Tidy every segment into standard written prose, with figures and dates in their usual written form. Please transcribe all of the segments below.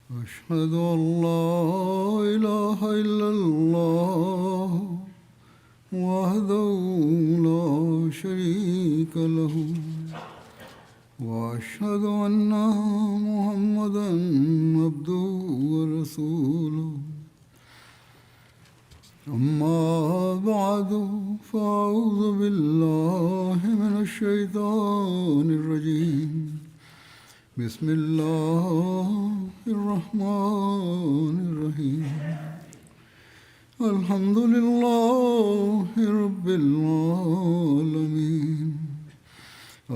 أشهد أن لا إله إلا الله وحده لا شريك له وأشهد أن محمدا عبده ورسوله أما بعد فأعوذ بالله من الشيطان الرجيم بسم الله الرحمن الرحيم الحمد لله رب العالمين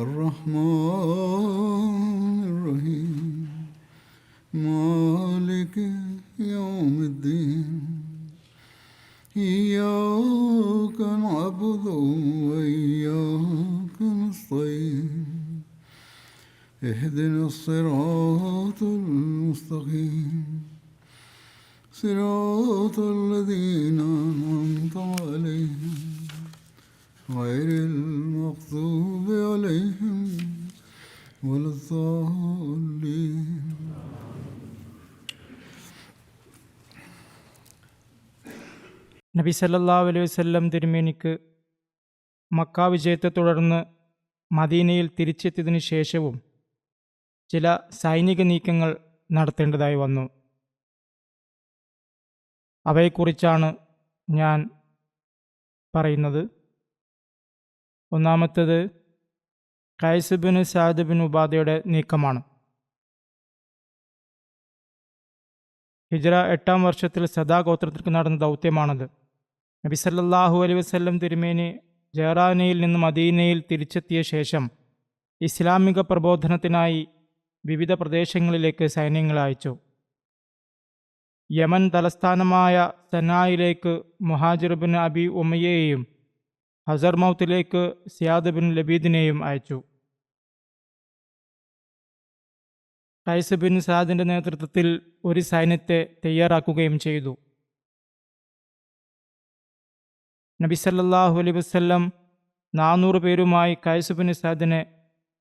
الرحمن الرحيم مالك يوم الدين إياك نعبد وإياك نستعين اهدنا الصراط المستقيم صراط الذين أنعمت عليهم غير المغضوب عليهم ولا الضالين. നബി സല്ലല്ലാഹു അലൈഹി വസല്ലം തിരുമേനിക്ക് മക്ക വിജയത്തെ തുടർന്ന് മദീനയിൽ തിരിച്ചെത്തിയതിനു ശേഷവും ചില സൈനിക നീക്കങ്ങൾ നടത്തേണ്ടതായി വന്നു. അവയെക്കുറിച്ചാണ് ഞാൻ പറയുന്നത്. ഒന്നാമത്തേത് ഖൈസ് ബിൻ സഅദ് ബിൻ ഉബാദയുടെ നീക്കമാണ്. ഹിജ്റ 8-ാം വർഷത്തിൽ സദാ ഗോത്രത്തിற்கு നടന്ന ദൗത്യമാണത്. നബി സല്ലല്ലാഹു അലൈഹി വസല്ലം തിരുമേനി ജഹ്റാനയിൽ നിന്ന് മദീനയിൽ തിരിച്ചെത്തിയ ശേഷം ഇസ്ലാമിക പ്രബോധനത്തിനായി വിവിധ പ്രദേശങ്ങളിലേക്ക് സൈന്യങ്ങൾ അയച്ചു. യമൻ തലസ്ഥാനമായ സനായിലേക്ക് മുഹാജിർ ബിൻ അബി ഉമയ്യയെയും ഹസർമൗത്തിലേക്ക് സിയാദ് ബിൻ ലബീദിനെയും അയച്ചു. ഖൈസ് ബിൻ സഅദിന്റെ നേതൃത്വത്തിൽ ഒരു സൈന്യത്തെ തയ്യാറാക്കുകയും ചെയ്തു. നബി സല്ലല്ലാഹു അലൈഹി വസല്ലം 400 പേരുമായി ഖൈസ് ബിൻ സഅദിനെ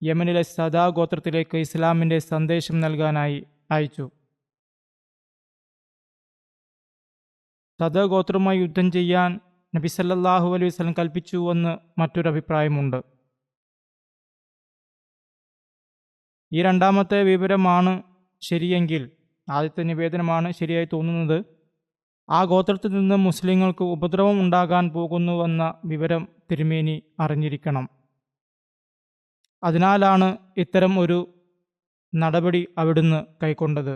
യമനിലെ സദാ ഗോത്രത്തിലേക്ക് ഇസ്ലാമിൻ്റെ സന്ദേശം നൽകാനായി അയച്ചു. സദാ ഗോത്രവുമായി യുദ്ധം ചെയ്യാൻ നബി സല്ലല്ലാഹു അലൈഹി വസല്ലം കൽപ്പിച്ചുവെന്ന് മറ്റൊരു അഭിപ്രായമുണ്ട്. ഈ രണ്ടാമത്തെ വിവരമാണ് ശരിയെങ്കിൽ, ആദ്യത്തെ നിവേദനമാണ് ശരിയായി തോന്നുന്നത്, ആ ഗോത്രത്തിൽ നിന്ന് മുസ്ലിങ്ങൾക്ക് ഉപദ്രവം ഉണ്ടാകാൻ പോകുന്നുവെന്ന വിവരം തിരുമേനി അറിഞ്ഞിരിക്കണം. അതിനാലാണ് ഇത്തരം ഒരു നടപടി അവിടുന്ന് കൈക്കൊണ്ടത്.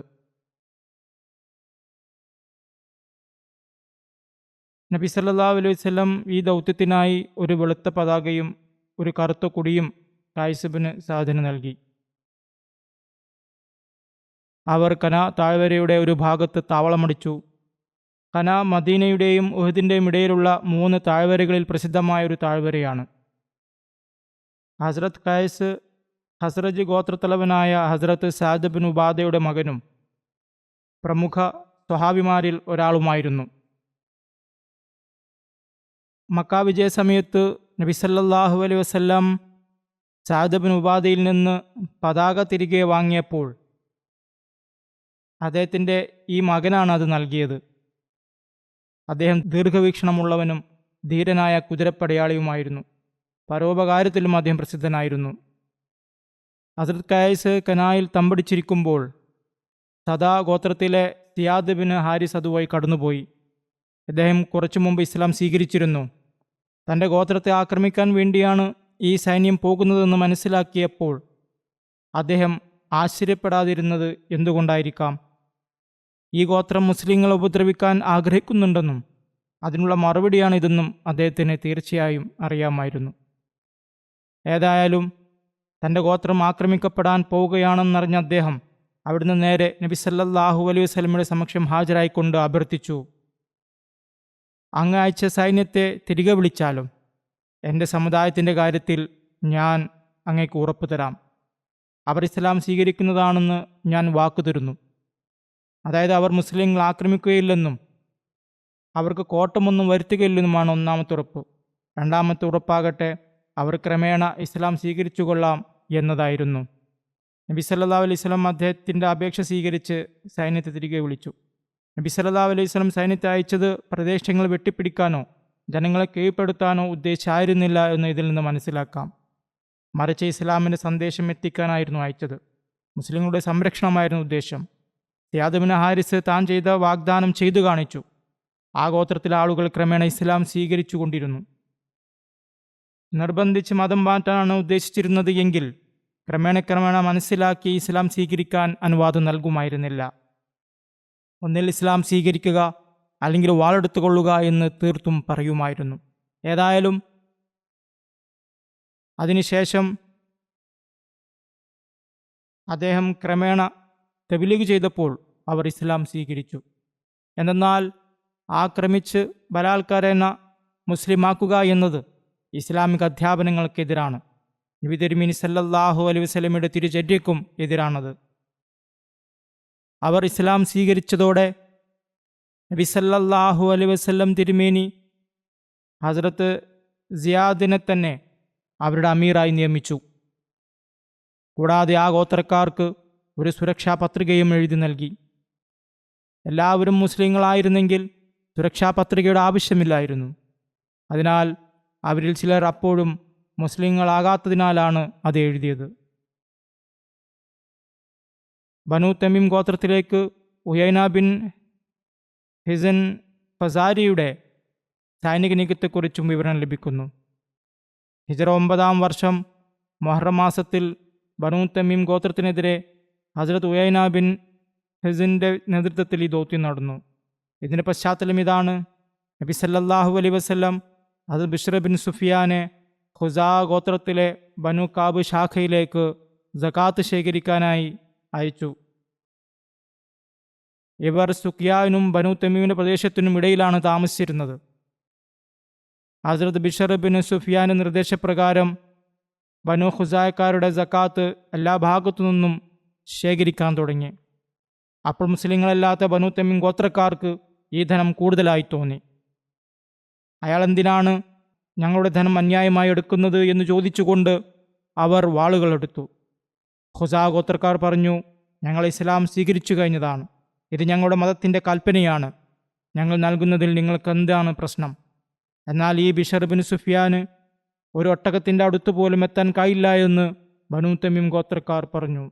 നബി സല്ലല്ലാഹു അലൈഹി വസല്ലം ഈ ദൗത്യത്തിനായി ഒരു വെളുത്ത പതാകയും ഒരു കറുത്ത കൊടിയും ഖൈസ് ബിൻ സഅദിന് നൽകി. അവർ കന താഴ്വരയുടെ ഒരു ഭാഗത്ത് താവളമടിച്ചു. കന മദീനയുടെയും ഉഹദിൻ്റെയും ഇടയിലുള്ള 3 താഴ്വരകളിൽ പ്രസിദ്ധമായ ഒരു താഴ്വരയാണ്. ഹസ്രത്ത് ഖൈസ് ഹസ്രജ് ഗോത്രത്തലവനായ ഹസ്രത്ത് സഅദ് ബിൻ ഉബാദയുടെ മകനും പ്രമുഖ സ്വഹാബിമാരിൽ ഒരാളുമായിരുന്നു. മക്ക വിജയ സമയത്ത് നബി സല്ലല്ലാഹു അലൈഹി വസല്ലം സഅദ് ബിൻ ഉബാദയിൽ നിന്ന് പതാക തിരികെ വാങ്ങിയപ്പോൾ അദ്ദേഹത്തിൻ്റെ ഈ മകനാണ് അത് നൽകിയത്. അദ്ദേഹം ദീർഘവീക്ഷണമുള്ളവനും ധീരനായ കുതിരപ്പടയാളിയുമായിരുന്നു. പരോപകാരത്തിലും അദ്ദേഹം പ്രസിദ്ധനായിരുന്നു. ഹസ്രത്ത് ഖൈസ് കനായിൽ തമ്പടിച്ചിരിക്കുമ്പോൾ സദാ ഗോത്രത്തിലെ സിയാദ് ബിൻ ഹാരിസ് അതുവഴി കടന്നുപോയി. അദ്ദേഹം കുറച്ചു മുമ്പ് ഇസ്ലാം സ്വീകരിച്ചിരുന്നു. തൻ്റെ ഗോത്രത്തെ ആക്രമിക്കാൻ വേണ്ടിയാണ് ഈ സൈന്യം പോകുന്നതെന്ന് മനസ്സിലാക്കിയപ്പോൾ അദ്ദേഹം ആശ്ചര്യപ്പെടാതിരുന്നത് എന്തുകൊണ്ടായിരിക്കാം? ഈ ഗോത്രം മുസ്ലിങ്ങളെ ഉപദ്രവിക്കാൻ ആഗ്രഹിക്കുന്നുണ്ടെന്നും അതിനുള്ള മറുപടിയാണിതെന്നും അദ്ദേഹത്തിന് തീർച്ചയായും അറിയാമായിരുന്നു. ഏതായാലും തൻ്റെ ഗോത്രം ആക്രമിക്കപ്പെടാൻ പോവുകയാണെന്നറിഞ്ഞ അദ്ദേഹം അവിടുന്ന് നേരെ നബി സല്ലല്ലാഹു അലൈഹി വസല്ലമയുടെ സമക്ഷം ഹാജരായിക്കൊണ്ട് അഭ്യർത്ഥിച്ചു, അങ്ങ് അയച്ച സൈന്യത്തെ തിരികെ വിളിച്ചാലും എൻ്റെ സമുദായത്തിൻ്റെ കാര്യത്തിൽ ഞാൻ അങ്ങേക്ക് ഉറപ്പു തരാം. അവർ ഇസ്ലാം സ്വീകരിക്കുന്നതാണെന്ന് ഞാൻ വാക്കു തരുന്നു. അതായത് അവർ മുസ്ലിങ്ങൾ ആക്രമിക്കുകയില്ലെന്നും അവർക്ക് കോട്ടമൊന്നും വരുത്തുകയില്ലെന്നുമാണ് ഒന്നാമത്തെ ഉറപ്പ്. രണ്ടാമത്തെ ഉറപ്പാകട്ടെ അവർ ക്രമേണ ഇസ്ലാം സ്വീകരിച്ചു കൊള്ളാം എന്നതായിരുന്നു. നബി സല്ലല്ലാഹു അലൈഹി വസല്ലം അദ്ദേഹത്തിൻ്റെ അപേക്ഷ സ്വീകരിച്ച് സൈന്യത്തെ തിരികെ വിളിച്ചു. നബി സല്ലല്ലാഹു അലൈഹി വസല്ലം സൈന്യത്തെ അയച്ചത് പ്രദേശങ്ങൾ വെട്ടിപ്പിടിക്കാനോ ജനങ്ങളെ കീഴ്പ്പെടുത്താനോ ഉദ്ദേശിച്ചായിരുന്നില്ല എന്ന് ഇതിൽ നിന്ന് മനസ്സിലാക്കാം. മറിച്ച് ഇസ്ലാമിൻ്റെ സന്ദേശം എത്തിക്കാനായിരുന്നു അയച്ചത്. മുസ്ലിങ്ങളുടെ സംരക്ഷണമായിരുന്നു ഉദ്ദേശം. സിയാദ് ബിൻ ഹാരിസ് താൻ ചെയ്ത വാഗ്ദാനം ചെയ്തു കാണിച്ചു. ആ ഗോത്രത്തിലെ ആളുകൾ ക്രമേണ ഇസ്ലാം സ്വീകരിച്ചു കൊണ്ടിരുന്നു. നിർബന്ധിച്ച് മതം മാറ്റാനാണ് ഉദ്ദേശിച്ചിരുന്നത് എങ്കിൽ ക്രമേണ മനസ്സിലാക്കി ഇസ്ലാം സ്വീകരിക്കാൻ അനുവാദം നൽകുമായിരുന്നില്ല. ഒന്നിൽ ഇസ്ലാം സ്വീകരിക്കുക അല്ലെങ്കിൽ വാളെടുത്തുകൊള്ളുക എന്ന് തീർത്തും പറയുമായിരുന്നു. ഏതായാലും അതിനുശേഷം അദ്ദേഹം ക്രമേണ തബ്ലീഗ് ചെയ്തപ്പോൾ അവർ ഇസ്ലാം സ്വീകരിച്ചു. എന്നാൽ ആക്രമിച്ച് ബലാത്കാരേണ മുസ്ലിമാക്കുക എന്നത് ഇസ്ലാമിക അധ്യാപനങ്ങൾക്കെതിരാണ്. നബി തിരുമേനി സല്ലല്ലാഹു അലൈഹി വസല്ലമയുടെ തിരുചര്യക്കും എതിരാണത്. അവർ ഇസ്ലാം സ്വീകരിച്ചതോടെ നബി സല്ലല്ലാഹു അലൈഹി വസല്ലം തിരുമേനി ഹസ്രത്ത് സിയാദിനെ തന്നെ അവരുടെ അമീറായി നിയമിച്ചു. കൂടാതെ ആ ഗോത്രക്കാർക്ക് ഒരു സുരക്ഷാ പത്രികയും എഴുതി നൽകി. എല്ലാവരും മുസ്ലിങ്ങളായിരുന്നെങ്കിൽ സുരക്ഷാ പത്രികയുടെ ആവശ്യമില്ലായിരുന്നു. അതിനാൽ അവരിൽ ചിലർ അപ്പോഴും മുസ്ലിങ്ങളാകാത്തതിനാലാണ് അത് എഴുതിയത്. ബനു തമീം ഗോത്രത്തിലേക്ക് ഉയൈന ബിൻ ഹിസൻ ഫസാരിയുടെ സൈനിക നീക്കത്തെക്കുറിച്ചും വിവരണം ലഭിക്കുന്നു. ഹിജറ 9-ാം വർഷം മുഹറം മാസത്തിൽ ബനു തമീം ഗോത്രത്തിനെതിരെ ഹസ്രത്ത് ഉയൈന ബിൻ ഹിസൻ്റെ നേതൃത്വത്തിൽ ഈ ദൗത്യം നടന്നു. ഇതിൻ്റെ പശ്ചാത്തലം ഇതാണ്. നബി സല്ലല്ലാഹു അലൈഹി വസല്ലം അത് ബിശ്ർ ബിൻ സുഫിയാനെ ഖുസാ ഗോത്രത്തിലെ ബനു കാബ് ശാഖയിലേക്ക് സകാത്ത് ശേഖരിക്കാനായി അയച്ചു. ഇവർ സുഖ്യാനും ബനു തമീമിൻ്റെ പ്രദേശത്തിനും ഇടയിലാണ് താമസിച്ചിരുന്നത്. ഹസ്രത്ത് ബിശ്ർ ബിൻ സുഫിയാൻ്റെ നിർദ്ദേശപ്രകാരം ബനു ഖുസായക്കാരുടെ സക്കാത്ത് എല്ലാ ഭാഗത്തു നിന്നും ശേഖരിക്കാൻ തുടങ്ങി. അപ്പോൾ മുസ്ലിങ്ങളല്ലാത്ത ബനു തമീം ഗോത്രക്കാർക്ക് ഈ ധനം കൂടുതലായി തോന്നി. അയാൾ എന്തിനാണ് ഞങ്ങളുടെ ധനം അന്യായമായി എടുക്കുന്നത് എന്ന് ചോദിച്ചുകൊണ്ട് അവർ വാളുകളെടുത്തു. ഖുസാ ഗോത്രക്കാർ പറഞ്ഞു, ഞങ്ങൾ ഇസ്ലാം സ്വീകരിച്ചു കഴിഞ്ഞതാണ്. ഇത് ഞങ്ങളുടെ മതത്തിൻ്റെ കൽപ്പനയാണ്. ഞങ്ങൾ നൽകുന്നതിൽ നിങ്ങൾക്ക് എന്താണ് പ്രശ്നം? എന്നാൽ ഈ ബിശ്ർ ബിൻ സുഫിയാന് ഒരു ഒട്ടകത്തിൻ്റെ അടുത്ത് പോലും എത്താൻ കഴിയില്ല എന്ന് ബനു തമീം ഗോത്രക്കാർ പറഞ്ഞു.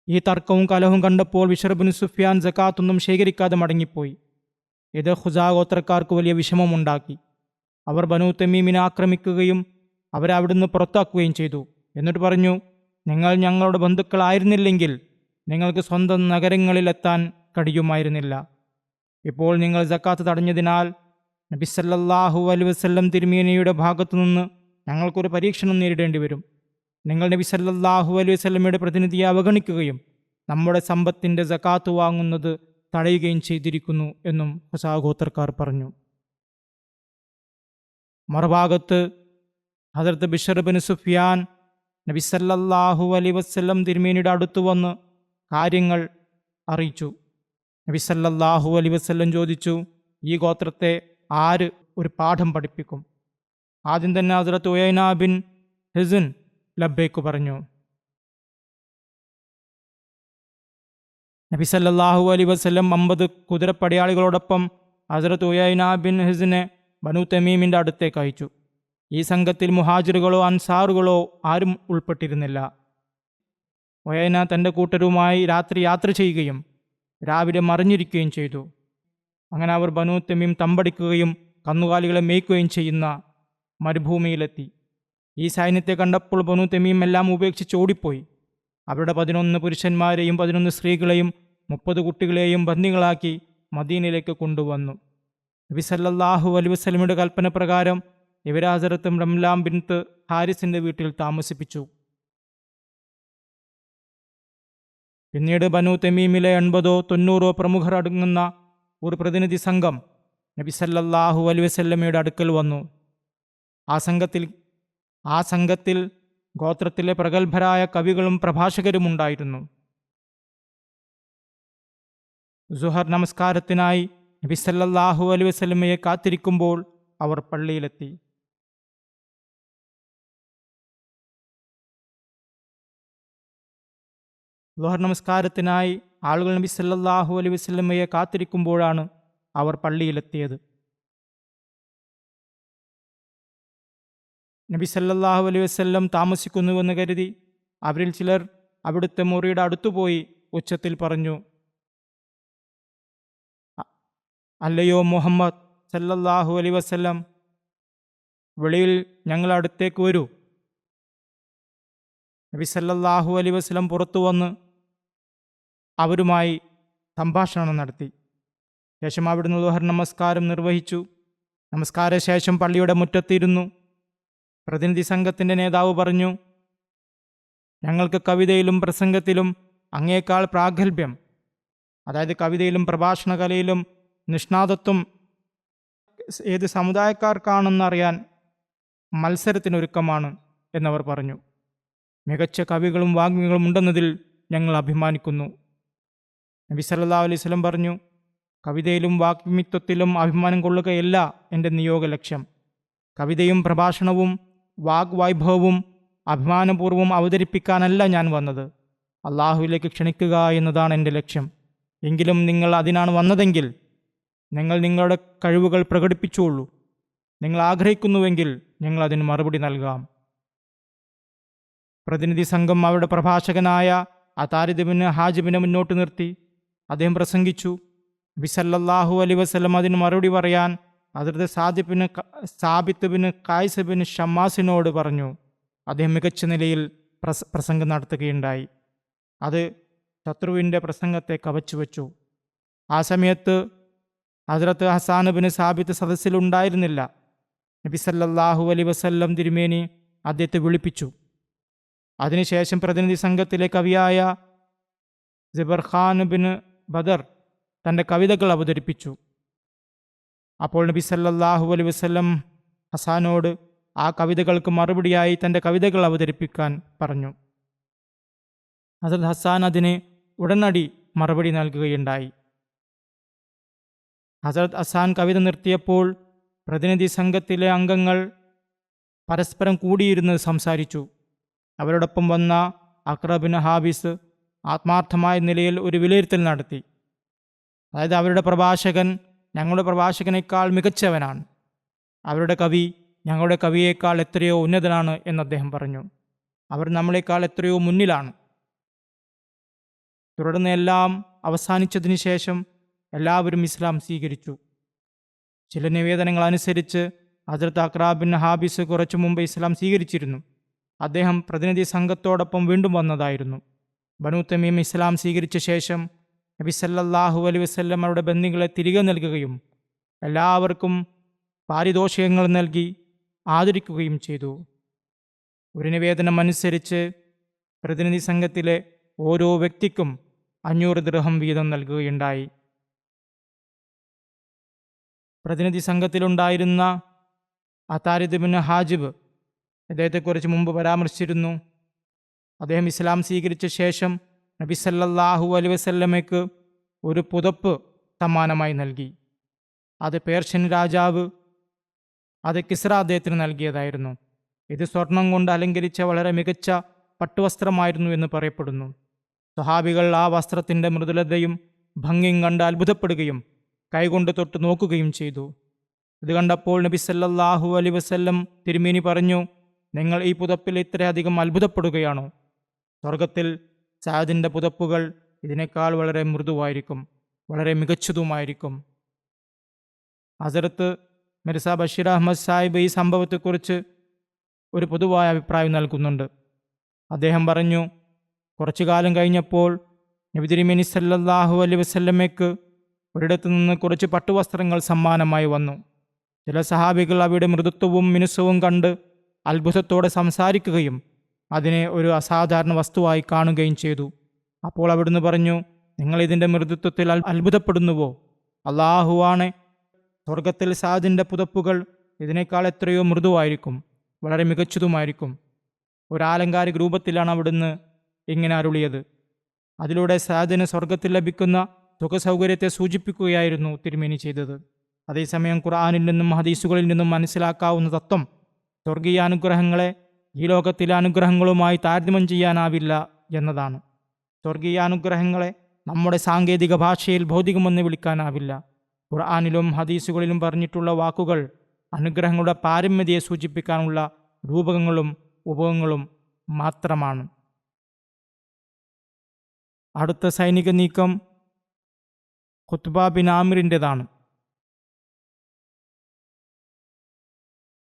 ഈ തർക്കവും കലഹവും കണ്ടപ്പോൾ ബിശ്ർ ബിൻ സുഫിയാൻ സക്കാത്തൊന്നും ശേഖരിക്കാതെ മടങ്ങിപ്പോയി. ഇത് ഖുസാ ഗോത്രക്കാർക്ക് വലിയ വിഷമമുണ്ടാക്കി. അവർ ബനു തമീമിനെ ആക്രമിക്കുകയും അവരെ അവിടുന്ന് പുറത്താക്കുകയും ചെയ്തു. എന്നിട്ട് പറഞ്ഞു, നിങ്ങൾ ഞങ്ങളുടെ ബന്ധുക്കളായിരുന്നില്ലെങ്കിൽ നിങ്ങൾക്ക് സ്വന്തം നഗരങ്ങളിലെത്താൻ കഴിയുമായിരുന്നില്ല. ഇപ്പോൾ നിങ്ങൾ സക്കാത്ത് തടഞ്ഞതിനാൽ നബി സല്ലല്ലാഹു അലൈഹി വസല്ലം തിരുമേനിയുടെ ഭാഗത്തുനിന്ന് ഞങ്ങൾക്കൊരു പരീക്ഷണം നേരിടേണ്ടി വരും. നിങ്ങൾ നബി സല്ലല്ലാഹു അലൈഹി വസല്ലമയുടെ പ്രതിനിധിയെ അവഗണിക്കുകയും നമ്മുടെ സമ്പത്തിൻ്റെ സക്കാത്ത് വാങ്ങുന്നത് തടയുകയും ചെയ്തിരിക്കുന്നു എന്നും ഖുസാ ഗോത്രക്കാർ പറഞ്ഞു. മറുഭാഗത്ത് ഹസ്രത്ത് ബിശ്ർ ബിൻ സുഫിയാൻ നബി സല്ലല്ലാഹു അലൈഹി വസല്ലം തിരുമേനിയുടെ അടുത്ത് വന്ന് കാര്യങ്ങൾ അറിയിച്ചു. നബി സല്ലല്ലാഹു അലൈഹി വസല്ലം ചോദിച്ചു, ഈ ഗോത്രത്തെ ആര് ഒരു പാഠം പഠിപ്പിക്കും? ആദ്യം തന്നെ ഹസ്രത്ത് ഉയൈന ബിൻ ഹിസൻ ലബ്ബൈക്ക് പറഞ്ഞു. നബി സല്ലല്ലാഹു അലൈഹി വസല്ലം 50 കുതിരപ്പടയാളികളോടൊപ്പം ഹസ്രത്ത് ഉയൈന ബിൻ ഹിസനെ ബനു തമീമിൻ്റെ അടുത്തേക്ക് അയച്ചു. ഈ സംഘത്തിൽ മുഹാജിറുകളോ അൻസാറുകളോ ആരും ഉൾപ്പെട്ടിരുന്നില്ല. ഉയൈന തൻ്റെ കൂട്ടരുമായി രാത്രി യാത്ര ചെയ്യുകയും രാവിലെ മറിഞ്ഞിരിക്കുകയും ചെയ്തു. അങ്ങനെ അവർ ബനു തമീം തമ്പടിക്കുകയും കന്നുകാലികളെ മേയ്ക്കുകയും ചെയ്യുന്ന മരുഭൂമിയിലെത്തി. ഈ സൈന്യത്തെ കണ്ടപ്പോൾ ബനു തമീം എല്ലാം ഉപേക്ഷിച്ച് ഓടിപ്പോയി. അവരുടെ 11 പുരുഷന്മാരെയും 11 സ്ത്രീകളെയും 30 കുട്ടികളെയും ബന്ദികളാക്കി മദീനയിലേക്ക് കൊണ്ടുവന്നു. നബി സല്ലല്ലാഹു അലൈഹി വസല്ലമയുടെ കൽപ്പന പ്രകാരം ഇവരെ ഹസ്രത്ത് റംലാം ബിൻത്ത് ഹാരിസിൻ്റെ വീട്ടിൽ താമസിപ്പിച്ചു. പിന്നീട് ബനു തമീമിലെ 80-90 പ്രമുഖർ അടങ്ങുന്ന ഒരു പ്രതിനിധി സംഘം നബി സല്ലല്ലാഹു അലൈഹി വസല്ലമയുടെ അടുക്കൽ വന്നു. ആ സംഘത്തിൽ ഗോത്രത്തിലെ പ്രഗത്ഭരായ കവികളും പ്രഭാഷകരും ഉണ്ടായിരുന്നു. സുഹർ നമസ്കാരത്തിനായി നബി സല്ലല്ലാഹു അലൈഹി വസല്ലമയെ കാത്തിരിക്കുമ്പോൾ അവർ പള്ളിയിലെത്തി. ളുഹർ നമസ്കാരത്തിനായി ആളുകൾ നബി സല്ലല്ലാഹു അലൈഹി വസല്ലമയെ കാത്തിരിക്കുമ്പോഴാണ് അവർ പള്ളിയിലെത്തിയത്. നബി സല്ലല്ലാഹു അലൈഹി വസല്ലം താമസിക്കുന്നുവെന്ന് കരുതി അവരിൽ ചിലർ അവിടുത്തെ മുറിയുടെ അടുത്തുപോയി ഉച്ചത്തിൽ പറഞ്ഞു, അല്ലയോ മുഹമ്മദ് സല്ലല്ലാഹു അലൈഹി വസല്ലം, വെളിയിൽ ഞങ്ങൾ അടുത്തേക്ക് വരൂ. നബി സല്ലല്ലാഹു അലൈഹി വസല്ലം പുറത്തു വന്ന് അവരുമായി സംഭാഷണം നടത്തി. ശേഷം അവിടുന്ന് ളുഹർ നമസ്കാരം നിർവഹിച്ചു. നമസ്കാര ശേഷം പള്ളിയുടെ മുറ്റത്തിരുന്നു. പ്രതിനിധി സംഘത്തിൻ്റെ നേതാവ് പറഞ്ഞു, ഞങ്ങൾക്ക് കവിതയിലും പ്രസംഗത്തിലും അങ്ങേക്കാൾ പ്രാഗൽഭ്യം, അതായത് കവിതയിലും പ്രഭാഷണ കലയിലും നിഷ്ണാതത്വം ഏത് സമുദായക്കാർക്കാണെന്നറിയാൻ മത്സരത്തിനൊരുക്കമാണ് എന്നവർ പറഞ്ഞു. മികച്ച കവികളും വാഗ്മികളും ഉണ്ടെന്നതിൽ ഞങ്ങൾ അഭിമാനിക്കുന്നു. നബി സല്ലല്ലാഹു അലൈഹി വസല്ലം പറഞ്ഞു, കവിതയിലും വാഗ്മിത്വത്തിലും അഭിമാനം കൊള്ളുകയല്ല എൻ്റെ നിയോഗ ലക്ഷ്യം. കവിതയും പ്രഭാഷണവും വാഗ്വൈഭവവും അഭിമാനപൂർവ്വം അവതരിപ്പിക്കാനല്ല ഞാൻ വന്നത്. അള്ളാഹുവിലേക്ക് ക്ഷണിക്കുക എന്നതാണ് എൻ്റെ ലക്ഷ്യം. എങ്കിലും നിങ്ങൾ അതിനാണ് വന്നതെങ്കിൽ നിങ്ങൾ നിങ്ങളുടെ കഴിവുകൾ പ്രകടിപ്പിച്ചുകൊള്ളൂ. നിങ്ങൾ ആഗ്രഹിക്കുന്നുവെങ്കിൽ ഞങ്ങൾ അതിന് മറുപടി നൽകാം. പ്രതിനിധി സംഘം അവരുടെ പ്രഭാഷകനായ അതാരിദ് ബിൻ ഹാജിബിനെ മുന്നോട്ട് നിർത്തി. അദ്ദേഹം പ്രസംഗിച്ചു. നബി സല്ലല്ലാഹു അലൈഹി വസല്ലം അതിന് മറുപടി പറയാൻ ഹദ്റത്ത് സാബിത്ത് ബിൻ ഖൈസ് ബിൻ ഷമ്മാസിനോട് പറഞ്ഞു. അദ്ദേഹം മികച്ച നിലയിൽ പ്രസംഗം നടത്തുകയുണ്ടായി. അത് ശത്രുവിൻ്റെ പ്രസംഗത്തെ കവച്ചുവെച്ചു. ആ സമയത്ത് ഹദ്റത്ത് ഹസാൻ ബിൻ സാബിത്ത് സദസ്സിലുണ്ടായിരുന്നില്ല. നബി സല്ലല്ലാഹു അലൈഹി വസല്ലം തിരുമേനി അദ്ദേഹത്തെ വിളിപ്പിച്ചു. അതിനുശേഷം പ്രതിനിധി സംഘത്തിലെ കവിയായ സിബർഖാൻ ബിൻ ബദർ തൻ്റെ കവിതകൾ അവതരിപ്പിച്ചു. അപ്പോൾ നബി സല്ലല്ലാഹു അലൈഹി വസല്ലം ഹസാനോട് ആ കവിതകൾക്ക് മറുപടിയായി തൻ്റെ കവിതകൾ അവതരിപ്പിക്കാൻ പറഞ്ഞു. ഹസ്രത്ത് ഹസാൻ അതിന് ഉടനടി മറുപടി നൽകുകയുണ്ടായി. ഹസ്രത്ത് ഹസാൻ കവിത നിർത്തിയപ്പോൾ പ്രതിനിധി സംഘത്തിലെ അംഗങ്ങൾ പരസ്പരം കൂടിയിരുന്ന് സംസാരിച്ചു. അവരോടൊപ്പം വന്ന അഖ്റ ബിൻ ഹാബിസ് ആത്മാർത്ഥമായ നിലയിൽ ഒരു വിലയിരുത്തൽ നടത്തി. അതായത് അവരുടെ പ്രഭാഷകൻ ഞങ്ങളുടെ പ്രഭാഷകനേക്കാൾ മികച്ചവനാണ്, അവരുടെ കവി ഞങ്ങളുടെ കവിയേക്കാൾ എത്രയോ ഉന്നതനാണ് എന്ന് അദ്ദേഹം പറഞ്ഞു. അവർ നമ്മളെക്കാൾ എത്രയോ മുന്നിലാണ്. തുടർന്ന് എല്ലാം അവസാനിച്ചതിന് ശേഷം എല്ലാവരും ഇസ്ലാം സ്വീകരിച്ചു. ചില നിവേദനങ്ങൾ അനുസരിച്ച് ഹദ്റത്ത് അഖ്റ ബിൻ ഹാബിസ് കുറച്ചു മുമ്പ് ഇസ്ലാം സ്വീകരിച്ചിരുന്നു. അദ്ദേഹം പ്രതിനിധി സംഘത്തോടൊപ്പം വീണ്ടും വന്നതായിരുന്നു. ബനു തമീം ഇസ്ലാം സ്വീകരിച്ച ശേഷം നബി സല്ലല്ലാഹു അലൈഹി വസല്ലം അവരുടെ ബന്ദികളെ തിരികെ നൽകുകയും എല്ലാവർക്കും പാരിതോഷികങ്ങൾ നൽകി ആദരിക്കുകയും ചെയ്തു. ഒരു നിവേദനം അനുസരിച്ച് പ്രതിനിധി സംഘത്തിലെ ഓരോ വ്യക്തിക്കും 500 ദിർഹം വീതം നൽകുകയുണ്ടായി. പ്രതിനിധി സംഘത്തിലുണ്ടായിരുന്ന അതാരിദ് ബിൻ ഹാജിബ് അദ്ദേഹത്തെക്കുറിച്ച് മുമ്പ് പരാമർശിച്ചിരുന്നു. അദ്ദേഹം ഇസ്ലാം സ്വീകരിച്ച ശേഷം നബി സല്ലല്ലാഹു അലൈഹി വസല്ലമയ്ക്ക് ഒരു പുതപ്പ് സമ്മാനമായി നൽകി. അത് പേർഷ്യൻ രാജാവ് കിസ്ര അദ്ദേഹത്തിന് നൽകിയതായിരുന്നു. ഇത് സ്വർണം കൊണ്ട് അലങ്കരിച്ച വളരെ മികച്ച പട്ടുവസ്ത്രമായിരുന്നു എന്ന് പറയപ്പെടുന്നു. സ്വഹാബികൾ ആ വസ്ത്രത്തിൻ്റെ മൃദുലതയും ഭംഗിയും കണ്ട് അത്ഭുതപ്പെടുകയും കൈകൊണ്ട് തൊട്ട് നോക്കുകയും ചെയ്തു. ഇത് കണ്ടപ്പോൾ നബി സല്ലല്ലാഹു അലൈഹി വസല്ലം തിരുമേനി പറഞ്ഞു, നിങ്ങൾ ഈ പുതപ്പിൽ ഇത്രയധികം അത്ഭുതപ്പെടുകയാണോ? സ്വർഗത്തിൽ സഅദിൻ്റെ പുതപ്പുകൾ ഇതിനേക്കാൾ വളരെ മൃദുവായിരിക്കും, വളരെ മികച്ചതുമായിരിക്കും. ഹസ്രത്ത് മിർസ ബഷീർ അഹമ്മദ് സാഹിബ് ഈ സംഭവത്തെക്കുറിച്ച് ഒരു പൊതുവായ അഭിപ്രായം നൽകുന്നുണ്ട്. അദ്ദേഹം പറഞ്ഞു, കുറച്ചു കാലം കഴിഞ്ഞപ്പോൾ നബി തിരുമേനി സല്ലല്ലാഹു അലൈഹി വസല്ലമയ്ക്ക് ഒരിടത്തു നിന്ന് കുറച്ച് പട്ടുവസ്ത്രങ്ങൾ സമ്മാനമായി വന്നു. ചില സഹാബികൾ അവയുടെ മൃദുത്വവും മിനുസവും കണ്ട് അത്ഭുതത്തോടെ സംസാരിക്കുകയും അതിനെ ഒരു അസാധാരണ വസ്തുവായി കാണുകയും ചെയ്തു. അപ്പോൾ അവിടുന്ന് പറഞ്ഞു, നിങ്ങൾ ഇതിൻ്റെ മൃദുത്വത്തിൽ അത്ഭുതപ്പെടുന്നുവോ? അല്ലാഹുവാണ്, സ്വർഗത്തിൽ സഅദിൻ്റെ പുതപ്പുകൾ ഇതിനേക്കാൾ എത്രയോ മൃദുവായിരിക്കും, വളരെ മികച്ചതുമായിരിക്കും. ഒരു ആലങ്കാരിക രൂപത്തിലാണ് അവിടുന്ന് ഇങ്ങനെ അരുളിയത്. അതിലൂടെ സഅദിന് സ്വർഗത്തിൽ ലഭിക്കുന്ന സുഖസൗകര്യത്തെ സൂചിപ്പിക്കുകയായിരുന്നു തിരുമേനി ചെയ്തത്. അതേസമയം ഖുർആനിൽ നിന്നും ഹദീസുകളിൽ നിന്നും മനസ്സിലാക്കാവുന്ന തത്വം സ്വർഗീയ അനുഗ്രഹങ്ങളെ ഈ ലോകത്തിലെ അനുഗ്രഹങ്ങളുമായി താരതമ്യം ചെയ്യാനാവില്ല എന്നതാണ്. സ്വർഗീയാനുഗ്രഹങ്ങളെ നമ്മുടെ സാങ്കേതിക ഭാഷയിൽ ഭൗതികമെന്ന് വിളിക്കാനാവില്ല. ഖുർആനിലും ഹദീസുകളിലും പറഞ്ഞിട്ടുള്ള വാക്കുകൾ അനുഗ്രഹങ്ങളുടെ പാരമ്യതയെ സൂചിപ്പിക്കാനുള്ള രൂപകങ്ങളും ഉപകങ്ങളും മാത്രമാണ്. അടുത്ത സൈനിക നീക്കം ഖുത്ബ ബിൻ ആമിറിൻ്റെതാണ്.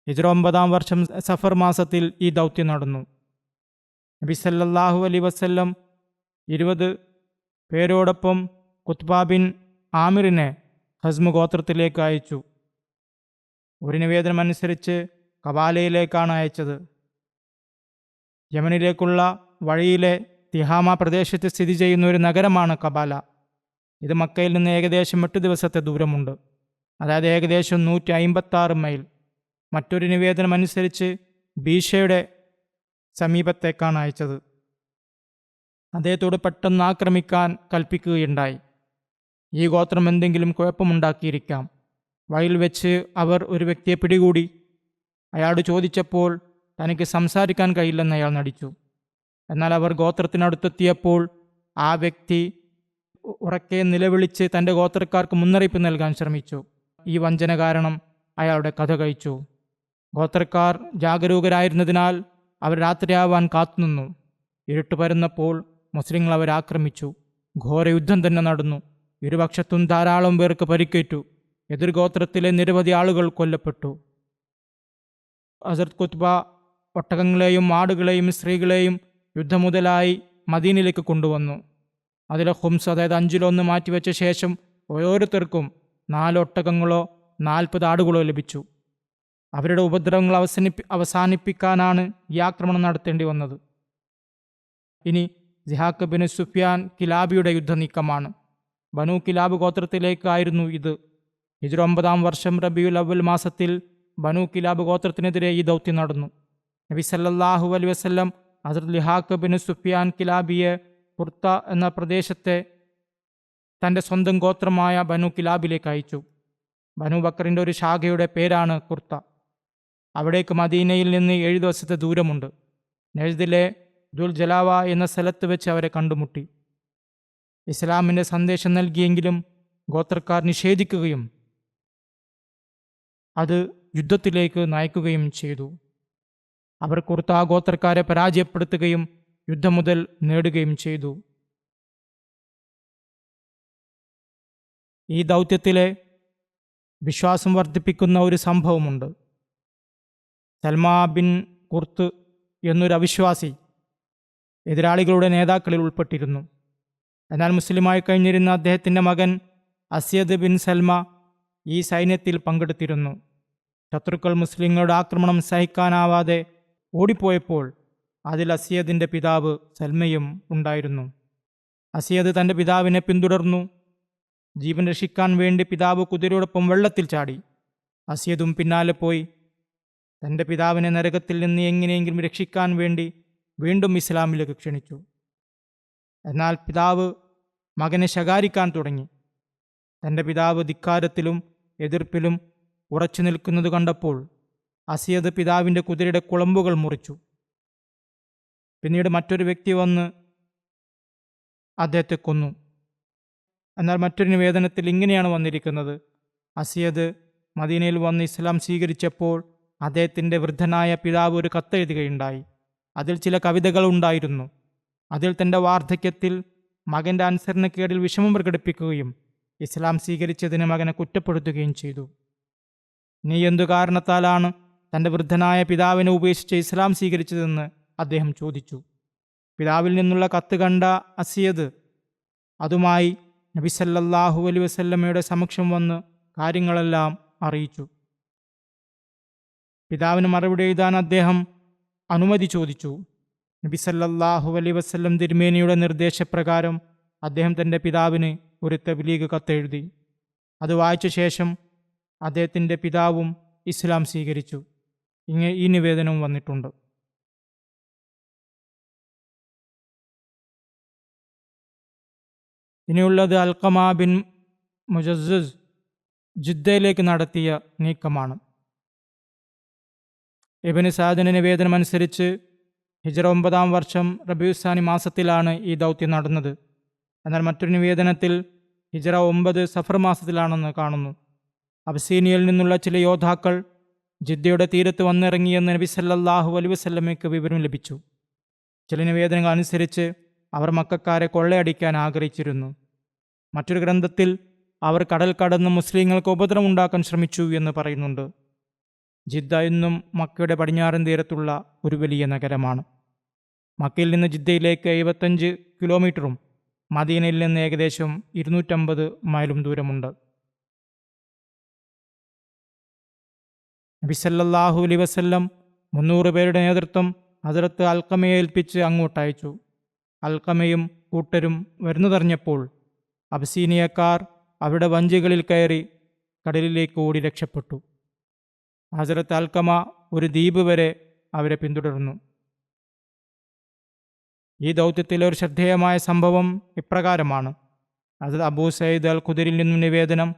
ഹിജ്റ 9-ാം വർഷം സഫർ മാസത്തിൽ ഈ ദൗത്യം നടന്നു. നബി സല്ലല്ലാഹു അലൈഹി വസല്ലം 20 പേരോടൊപ്പം ഖുത്ബ ബിൻ ആമിറിനെ ഹസ്മ ഗോത്രത്തിലേക്ക് അയച്ചു. ഒരു നിവേദനം അനുസരിച്ച് കബാലയിലേക്കാണ് അയച്ചത്. യമനിലേക്കുള്ള വഴിയിലെ തിഹാമ പ്രദേശത്ത് സ്ഥിതി ചെയ്യുന്ന ഒരു നഗരമാണ് കബാല. ഇത് മക്കയിൽ നിന്ന് ഏകദേശം 8 ദിവസത്തെ ദൂരമുണ്ട്, അതായത് ഏകദേശം 156 മൈൽ. മറ്റൊരു നിവേദനം അനുസരിച്ച് ബീഷയുടെ സമീപത്തേക്കാണ് അയച്ചത്. അദ്ദേഹത്തോട് പെട്ടെന്ന് ആക്രമിക്കാൻ കൽപ്പിക്കുകയുണ്ടായി. ഈ ഗോത്രം എന്തെങ്കിലും കുഴപ്പമുണ്ടാക്കിയിരിക്കാം. വഴിയിൽ വെച്ച് അവർ ഒരു വ്യക്തിയെ പിടികൂടി. അയാളോട് ചോദിച്ചപ്പോൾ തനിക്ക് സംസാരിക്കാൻ കഴിയില്ലെന്ന് അയാൾ നടിച്ചു. എന്നാൽ അവർ ഗോത്രത്തിനടുത്തെത്തിയപ്പോൾ ആ വ്യക്തി ഉറക്കെ നിലവിളിച്ച് തൻ്റെ ഗോത്രക്കാർക്ക് മുന്നറിയിപ്പ് നൽകാൻ ശ്രമിച്ചു. ഈ വഞ്ചന കാരണം അയാളുടെ കഥ കഴിച്ചു. ഗോത്രക്കാർ ജാഗരൂകരായിരുന്നതിനാൽ അവർ രാത്രിയാവാൻ കാത്തുനിന്നു. ഇരുട്ട് പരന്നപ്പോൾ മുസ്ലിങ്ങൾ അവരെ ആക്രമിച്ചു. ഘോര യുദ്ധം തന്നെ നടന്നു. ഇരുപക്ഷത്തും ധാരാളം പേർക്ക് പരിക്കേറ്റു. എതിർഗോത്രത്തിലെ നിരവധി ആളുകൾ കൊല്ലപ്പെട്ടു. ഹസ്രത്ത് ഖുത്ബ ഒട്ടകങ്ങളെയും ആടുകളെയും സ്ത്രീകളെയും യുദ്ധം മുതലായി മദീനയിലേക്ക് കൊണ്ടുവന്നു. അതിലെ ഖുംസ്, അതായത് 5-1 മാറ്റിവെച്ച ശേഷം ഓരോരുത്തർക്കും 4 ഒട്ടകങ്ങളോ 40 ആടുകളോ ലഭിച്ചു. അവരുടെ ഉപദ്രവങ്ങൾ അവസാനിപ്പിക്കാനാണ് ഈ ആക്രമണം നടത്തേണ്ടി വന്നത്. ഇനി സിഹാഖ് ബിൻ സുഫ്യാൻ കിലാബിയുടെ യുദ്ധനീക്കമാണ്. ബനു കിലാബ് ഗോത്രത്തിലേക്കായിരുന്നു ഇത്. ഹിജ്റ 9-ാം വർഷം റബിയുൽ അവൽ മാസത്തിൽ ബനു കിലാബ് ഗോത്രത്തിനെതിരെ ഈ ദൗത്യം നടന്നു. നബി സല്ലല്ലാഹു അലൈഹി വസല്ലം ഹസ്രത്ത് ലിഹാഖ് ബിൻ സുഫ്യാൻ കിലാബിയെ ഖുർത്ത എന്ന പ്രദേശത്തെ തൻ്റെ സ്വന്തം ഗോത്രമായ ബനു കിലാബിലേക്ക് അയച്ചു. ബനു ബക്കറിൻ്റെ ഒരു ശാഖയുടെ പേരാണ് ഖുർത്ത. അവിടേക്ക് മദീനയിൽ നിന്ന് 7 ദിവസത്തെ ദൂരമുണ്ട്. നജ്ദിലെ ദുൽ ജലാവ എന്ന സ്ഥലത്ത് വെച്ച് അവരെ കണ്ടുമുട്ടി. ഇസ്ലാമിൻ്റെ സന്ദേശം നൽകിയെങ്കിലും ഗോത്രക്കാർ നിഷേധിക്കുകയും അത് യുദ്ധത്തിലേക്ക് നയിക്കുകയും ചെയ്തു. അവർ ഖുർത്ത ഗോത്രക്കാരെ പരാജയപ്പെടുത്തുകയും യുദ്ധം മുതൽ നേടുകയും ചെയ്തു. ഈ ദൗത്യത്തിലെ വിശ്വാസം വർദ്ധിപ്പിക്കുന്ന ഒരു സംഭവമുണ്ട്. സൽമാ ബിൻ ഖുർത്ത് എന്നൊരു അവിശ്വാസി എതിരാളികളുടെ നേതാക്കളിൽ ഉൾപ്പെട്ടിരുന്നു. എന്നാൽ മുസ്ലിമായി കഴിഞ്ഞിരുന്ന അദ്ദേഹത്തിൻ്റെ മകൻ അസ്യദ് ബിൻ സൽമ ഈ സൈന്യത്തിൽ പങ്കെടുത്തിരുന്നു. ശത്രുക്കൾ മുസ്ലിങ്ങളുടെ ആക്രമണം സഹിക്കാനാവാതെ ഓടിപ്പോയപ്പോൾ അതിൽ അസ്യദിൻ്റെ പിതാവ് സൽമയും ഉണ്ടായിരുന്നു. അസ്യദ് തൻ്റെ പിതാവിനെ പിന്തുടർന്നു. ജീവൻ രക്ഷിക്കാൻ വേണ്ടി പിതാവ് കുതിരയോടൊപ്പം വെള്ളത്തിൽ ചാടി. അസ്യദും പിന്നാലെ പോയി. തൻ്റെ പിതാവിനെ നരകത്തിൽ നിന്ന് എങ്ങനെയെങ്കിലും രക്ഷിക്കാൻ വേണ്ടി വീണ്ടും ഇസ്ലാമിലേക്ക് ക്ഷണിച്ചു. എന്നാൽ പിതാവ് മകനെ ശകാരിക്കാൻ തുടങ്ങി. തൻ്റെ പിതാവ് ധിക്കാരത്തിലും എതിർപ്പിലും ഉറച്ചു നിൽക്കുന്നത് കണ്ടപ്പോൾ അസ്യദ് പിതാവിൻ്റെ കുതിരയുടെ കുളമ്പുകൾ മുറിച്ചു. പിന്നീട് മറ്റൊരു വ്യക്തി വന്ന് അദ്ദേഹത്തെ കൊന്നു. എന്നാൽ മറ്റൊരു നിവേദനത്തിൽ ഇങ്ങനെയാണ് വന്നിരിക്കുന്നത്: അസ്യദ് മദീനയിൽ വന്ന് ഇസ്ലാം സ്വീകരിച്ചപ്പോൾ അദ്ദേഹത്തിൻ്റെ വൃദ്ധനായ പിതാവ് ഒരു കത്തെഴുതുകയുണ്ടായി. അതിൽ ചില കവിതകൾ ഉണ്ടായിരുന്നു. അതിൽ തൻ്റെ വാർദ്ധക്യത്തിൽ മകൻ്റെ അനുസരണക്കേടിൽ വിഷമം പ്രകടിപ്പിക്കുകയും ഇസ്ലാം സ്വീകരിച്ചതിന് മകനെ കുറ്റപ്പെടുത്തുകയും ചെയ്തു. നീ എന്തു കാരണത്താലാണ് തൻ്റെ വൃദ്ധനായ പിതാവിനെ ഉപേക്ഷിച്ച് ഇസ്ലാം സ്വീകരിച്ചതെന്ന് അദ്ദേഹം ചോദിച്ചു. പിതാവിൽ നിന്നുള്ള കത്ത് കണ്ട അസ്യദ് അതുമായി നബി സല്ലല്ലാഹു അലൈഹി വസല്ലമയുടെ സമക്ഷം വന്ന് കാര്യങ്ങളെല്ലാം അറിയിച്ചു. പിതാവിന് മറുപടി എഴുതാൻ അദ്ദേഹം അനുമതി ചോദിച്ചു. നബി സല്ലല്ലാഹു അലൈഹി വസല്ലം തിരുമേനിയുടെ നിർദ്ദേശപ്രകാരം അദ്ദേഹം തൻ്റെ പിതാവിന് ഒരു തബ്ലീഗ് കത്തെഴുതി. അത് വായിച്ച ശേഷം അദ്ദേഹത്തിൻ്റെ പിതാവും ഇസ്ലാം സ്വീകരിച്ചു. ഈ നിവേദനവും വന്നിട്ടുണ്ട്. ഇനിയുള്ളത് അൽഖമ ബിൻ മുജസ്സസ് ജിദ്ദയിലേക്ക് നടത്തിയ നീക്കമാണ്. ഇബ്നു സഅദിന്റെ നിവേദനമനുസരിച്ച് ഹിജ്റ 9-ാം വർഷം റബീഉസ്സാനി മാസത്തിലാണ് ഈ ദൗത്യം നടന്നത്. എന്നാൽ മറ്റൊരു നിവേദനത്തിൽ ഹിജ്റ 9 സഫർ മാസത്തിലാണെന്ന് കാണുന്നു. അബ്സീനിയയിൽ നിന്നുള്ള ചില യോദ്ധാക്കൾ ജിദ്ദയുടെ തീരത്ത് വന്നിറങ്ങിയെന്ന് നബി സല്ലല്ലാഹു അലൈഹി വസല്ലമയ്ക്ക് വിവരം ലഭിച്ചു. ചില നിവേദനങ്ങൾ അനുസരിച്ച് അവർ മക്കക്കാരെ കൊള്ളയടിക്കാൻ ആഗ്രഹിച്ചിരുന്നു. മറ്റൊരു ഗ്രന്ഥത്തിൽ അവർ കടൽ കടന്ന് മുസ്ലിങ്ങൾക്ക് ഉപദ്രവമുണ്ടാക്കാൻ ശ്രമിച്ചു എന്ന് പറയുന്നുണ്ട്. ജിദ്ദ ഇന്നും മക്കയുടെ പടിഞ്ഞാറൻ തീരത്തുള്ള ഒരു വലിയ നഗരമാണ്. മക്കയിൽ നിന്ന് ജിദ്ദയിലേക്ക് 75 കിലോമീറ്ററും മദീനയിൽ നിന്ന് ഏകദേശം 250 മൈലും ദൂരമുണ്ട്. നബി സല്ലല്ലാഹു അലൈഹി വസല്ലം 300 പേരുടെ നേതൃത്വം ഹസ്രത്ത് അൽഖമയെ ഏൽപ്പിച്ച് അങ്ങോട്ടയച്ചു. അൽഖമയും കൂട്ടരും വരുന്നതറിഞ്ഞപ്പോൾ അബ്സീനിയക്കാർ അവിടെ വഞ്ചികളിൽ കയറി കടലിലേക്ക് ഓടി രക്ഷപ്പെട്ടു. ഹസ്രത്ത് അൽഖമ ഒരു ദ്വീപ് വരെ അവരെ പിന്തുടർന്നു. ഈ ദൗത്യത്തിലെ ഒരു ശ്രദ്ധേയമായ സംഭവം ഇപ്രകാരമാണ്. ഹസ്രത്ത് അബൂ സയ്യിദ് അൽ ഖുദരിൽ നിന്നും നിവേദനം,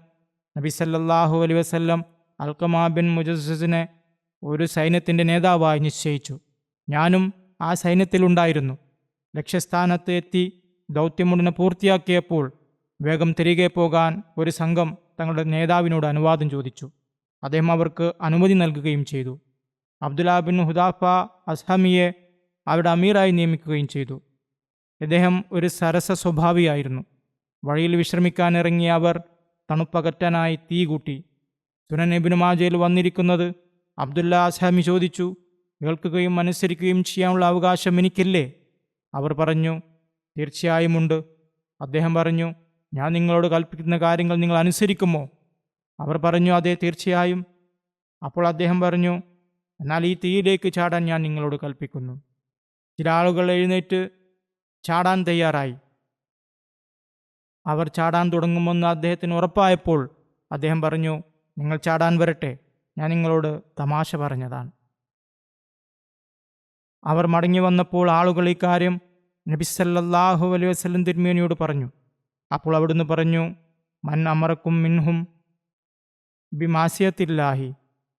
നബി സല്ലല്ലാഹു അലൈഹി വസല്ലം അൽഖമ ബിൻ മുജസ്സിസിനെ ഒരു സൈന്യത്തിൻ്റെ നേതാവായി നിശ്ചയിച്ചു. ഞാനും ആ സൈന്യത്തിലുണ്ടായിരുന്നു. ലക്ഷ്യസ്ഥാനത്ത് എത്തി ദൗത്യമുടനെ പൂർത്തിയാക്കിയപ്പോൾ വേഗം തിരികെ പോകാൻ ഒരു സംഘം തങ്ങളുടെ നേതാവിനോട് അനുവാദം ചോദിച്ചു. അദ്ദേഹം അവർക്ക് അനുമതി നൽകുകയും ചെയ്തു. അബ്ദുല്ലാ ബിൻ ഹുദാഫ അസ്ഹമിയെ അവിടെ അമീറായി നിയമിക്കുകയും ചെയ്തു. ഇദ്ദേഹം ഒരു സരസ സ്വഭാവിയായിരുന്നു. വഴിയിൽ വിശ്രമിക്കാനിറങ്ങിയ അവർ തണുപ്പകറ്റാനായി തീ കൂട്ടി. സുനൻ ഇബ്നു മാജയിൽ വന്നിരിക്കുന്നത്, അബ്ദുല്ല അസ്ഹമി ചോദിച്ചു, കേൾക്കുകയും അനുസരിക്കുകയും ചെയ്യാനുള്ള അവകാശം എനിക്കില്ലേ? അവർ പറഞ്ഞു, തീർച്ചയായുമുണ്ട്. അദ്ദേഹം പറഞ്ഞു, ഞാൻ നിങ്ങളോട് കൽപ്പിക്കുന്ന കാര്യങ്ങൾ നിങ്ങൾ അനുസരിക്കുമോ? അവർ പറഞ്ഞു, അതെ, തീർച്ചയായും. അപ്പോൾ അദ്ദേഹം പറഞ്ഞു, എന്നാൽ ഈ തീയിലേക്ക് ചാടാൻ ഞാൻ നിങ്ങളോട് കൽപ്പിക്കുന്നു. ചില ആളുകൾ എഴുന്നേറ്റ് ചാടാൻ തയ്യാറായി. അവർ ചാടാൻ തുടങ്ങുമെന്ന് അദ്ദേഹത്തിന് ഉറപ്പായപ്പോൾ അദ്ദേഹം പറഞ്ഞു, നിങ്ങൾ ചാടാൻ വരട്ടെ, ഞാൻ നിങ്ങളോട് തമാശ പറഞ്ഞതാണ്. അവർ മടങ്ങി വന്നപ്പോൾ ആളുകൾ ഈ കാര്യം നബി സല്ലല്ലാഹു അലൈഹി വസല്ലം തിരുമേനിയോട് പറഞ്ഞു. അപ്പോൾ അവിടുന്ന് പറഞ്ഞു, മൻ അമറക്കും മിൻഹും ബിമാസിയത്തില്ലാഹി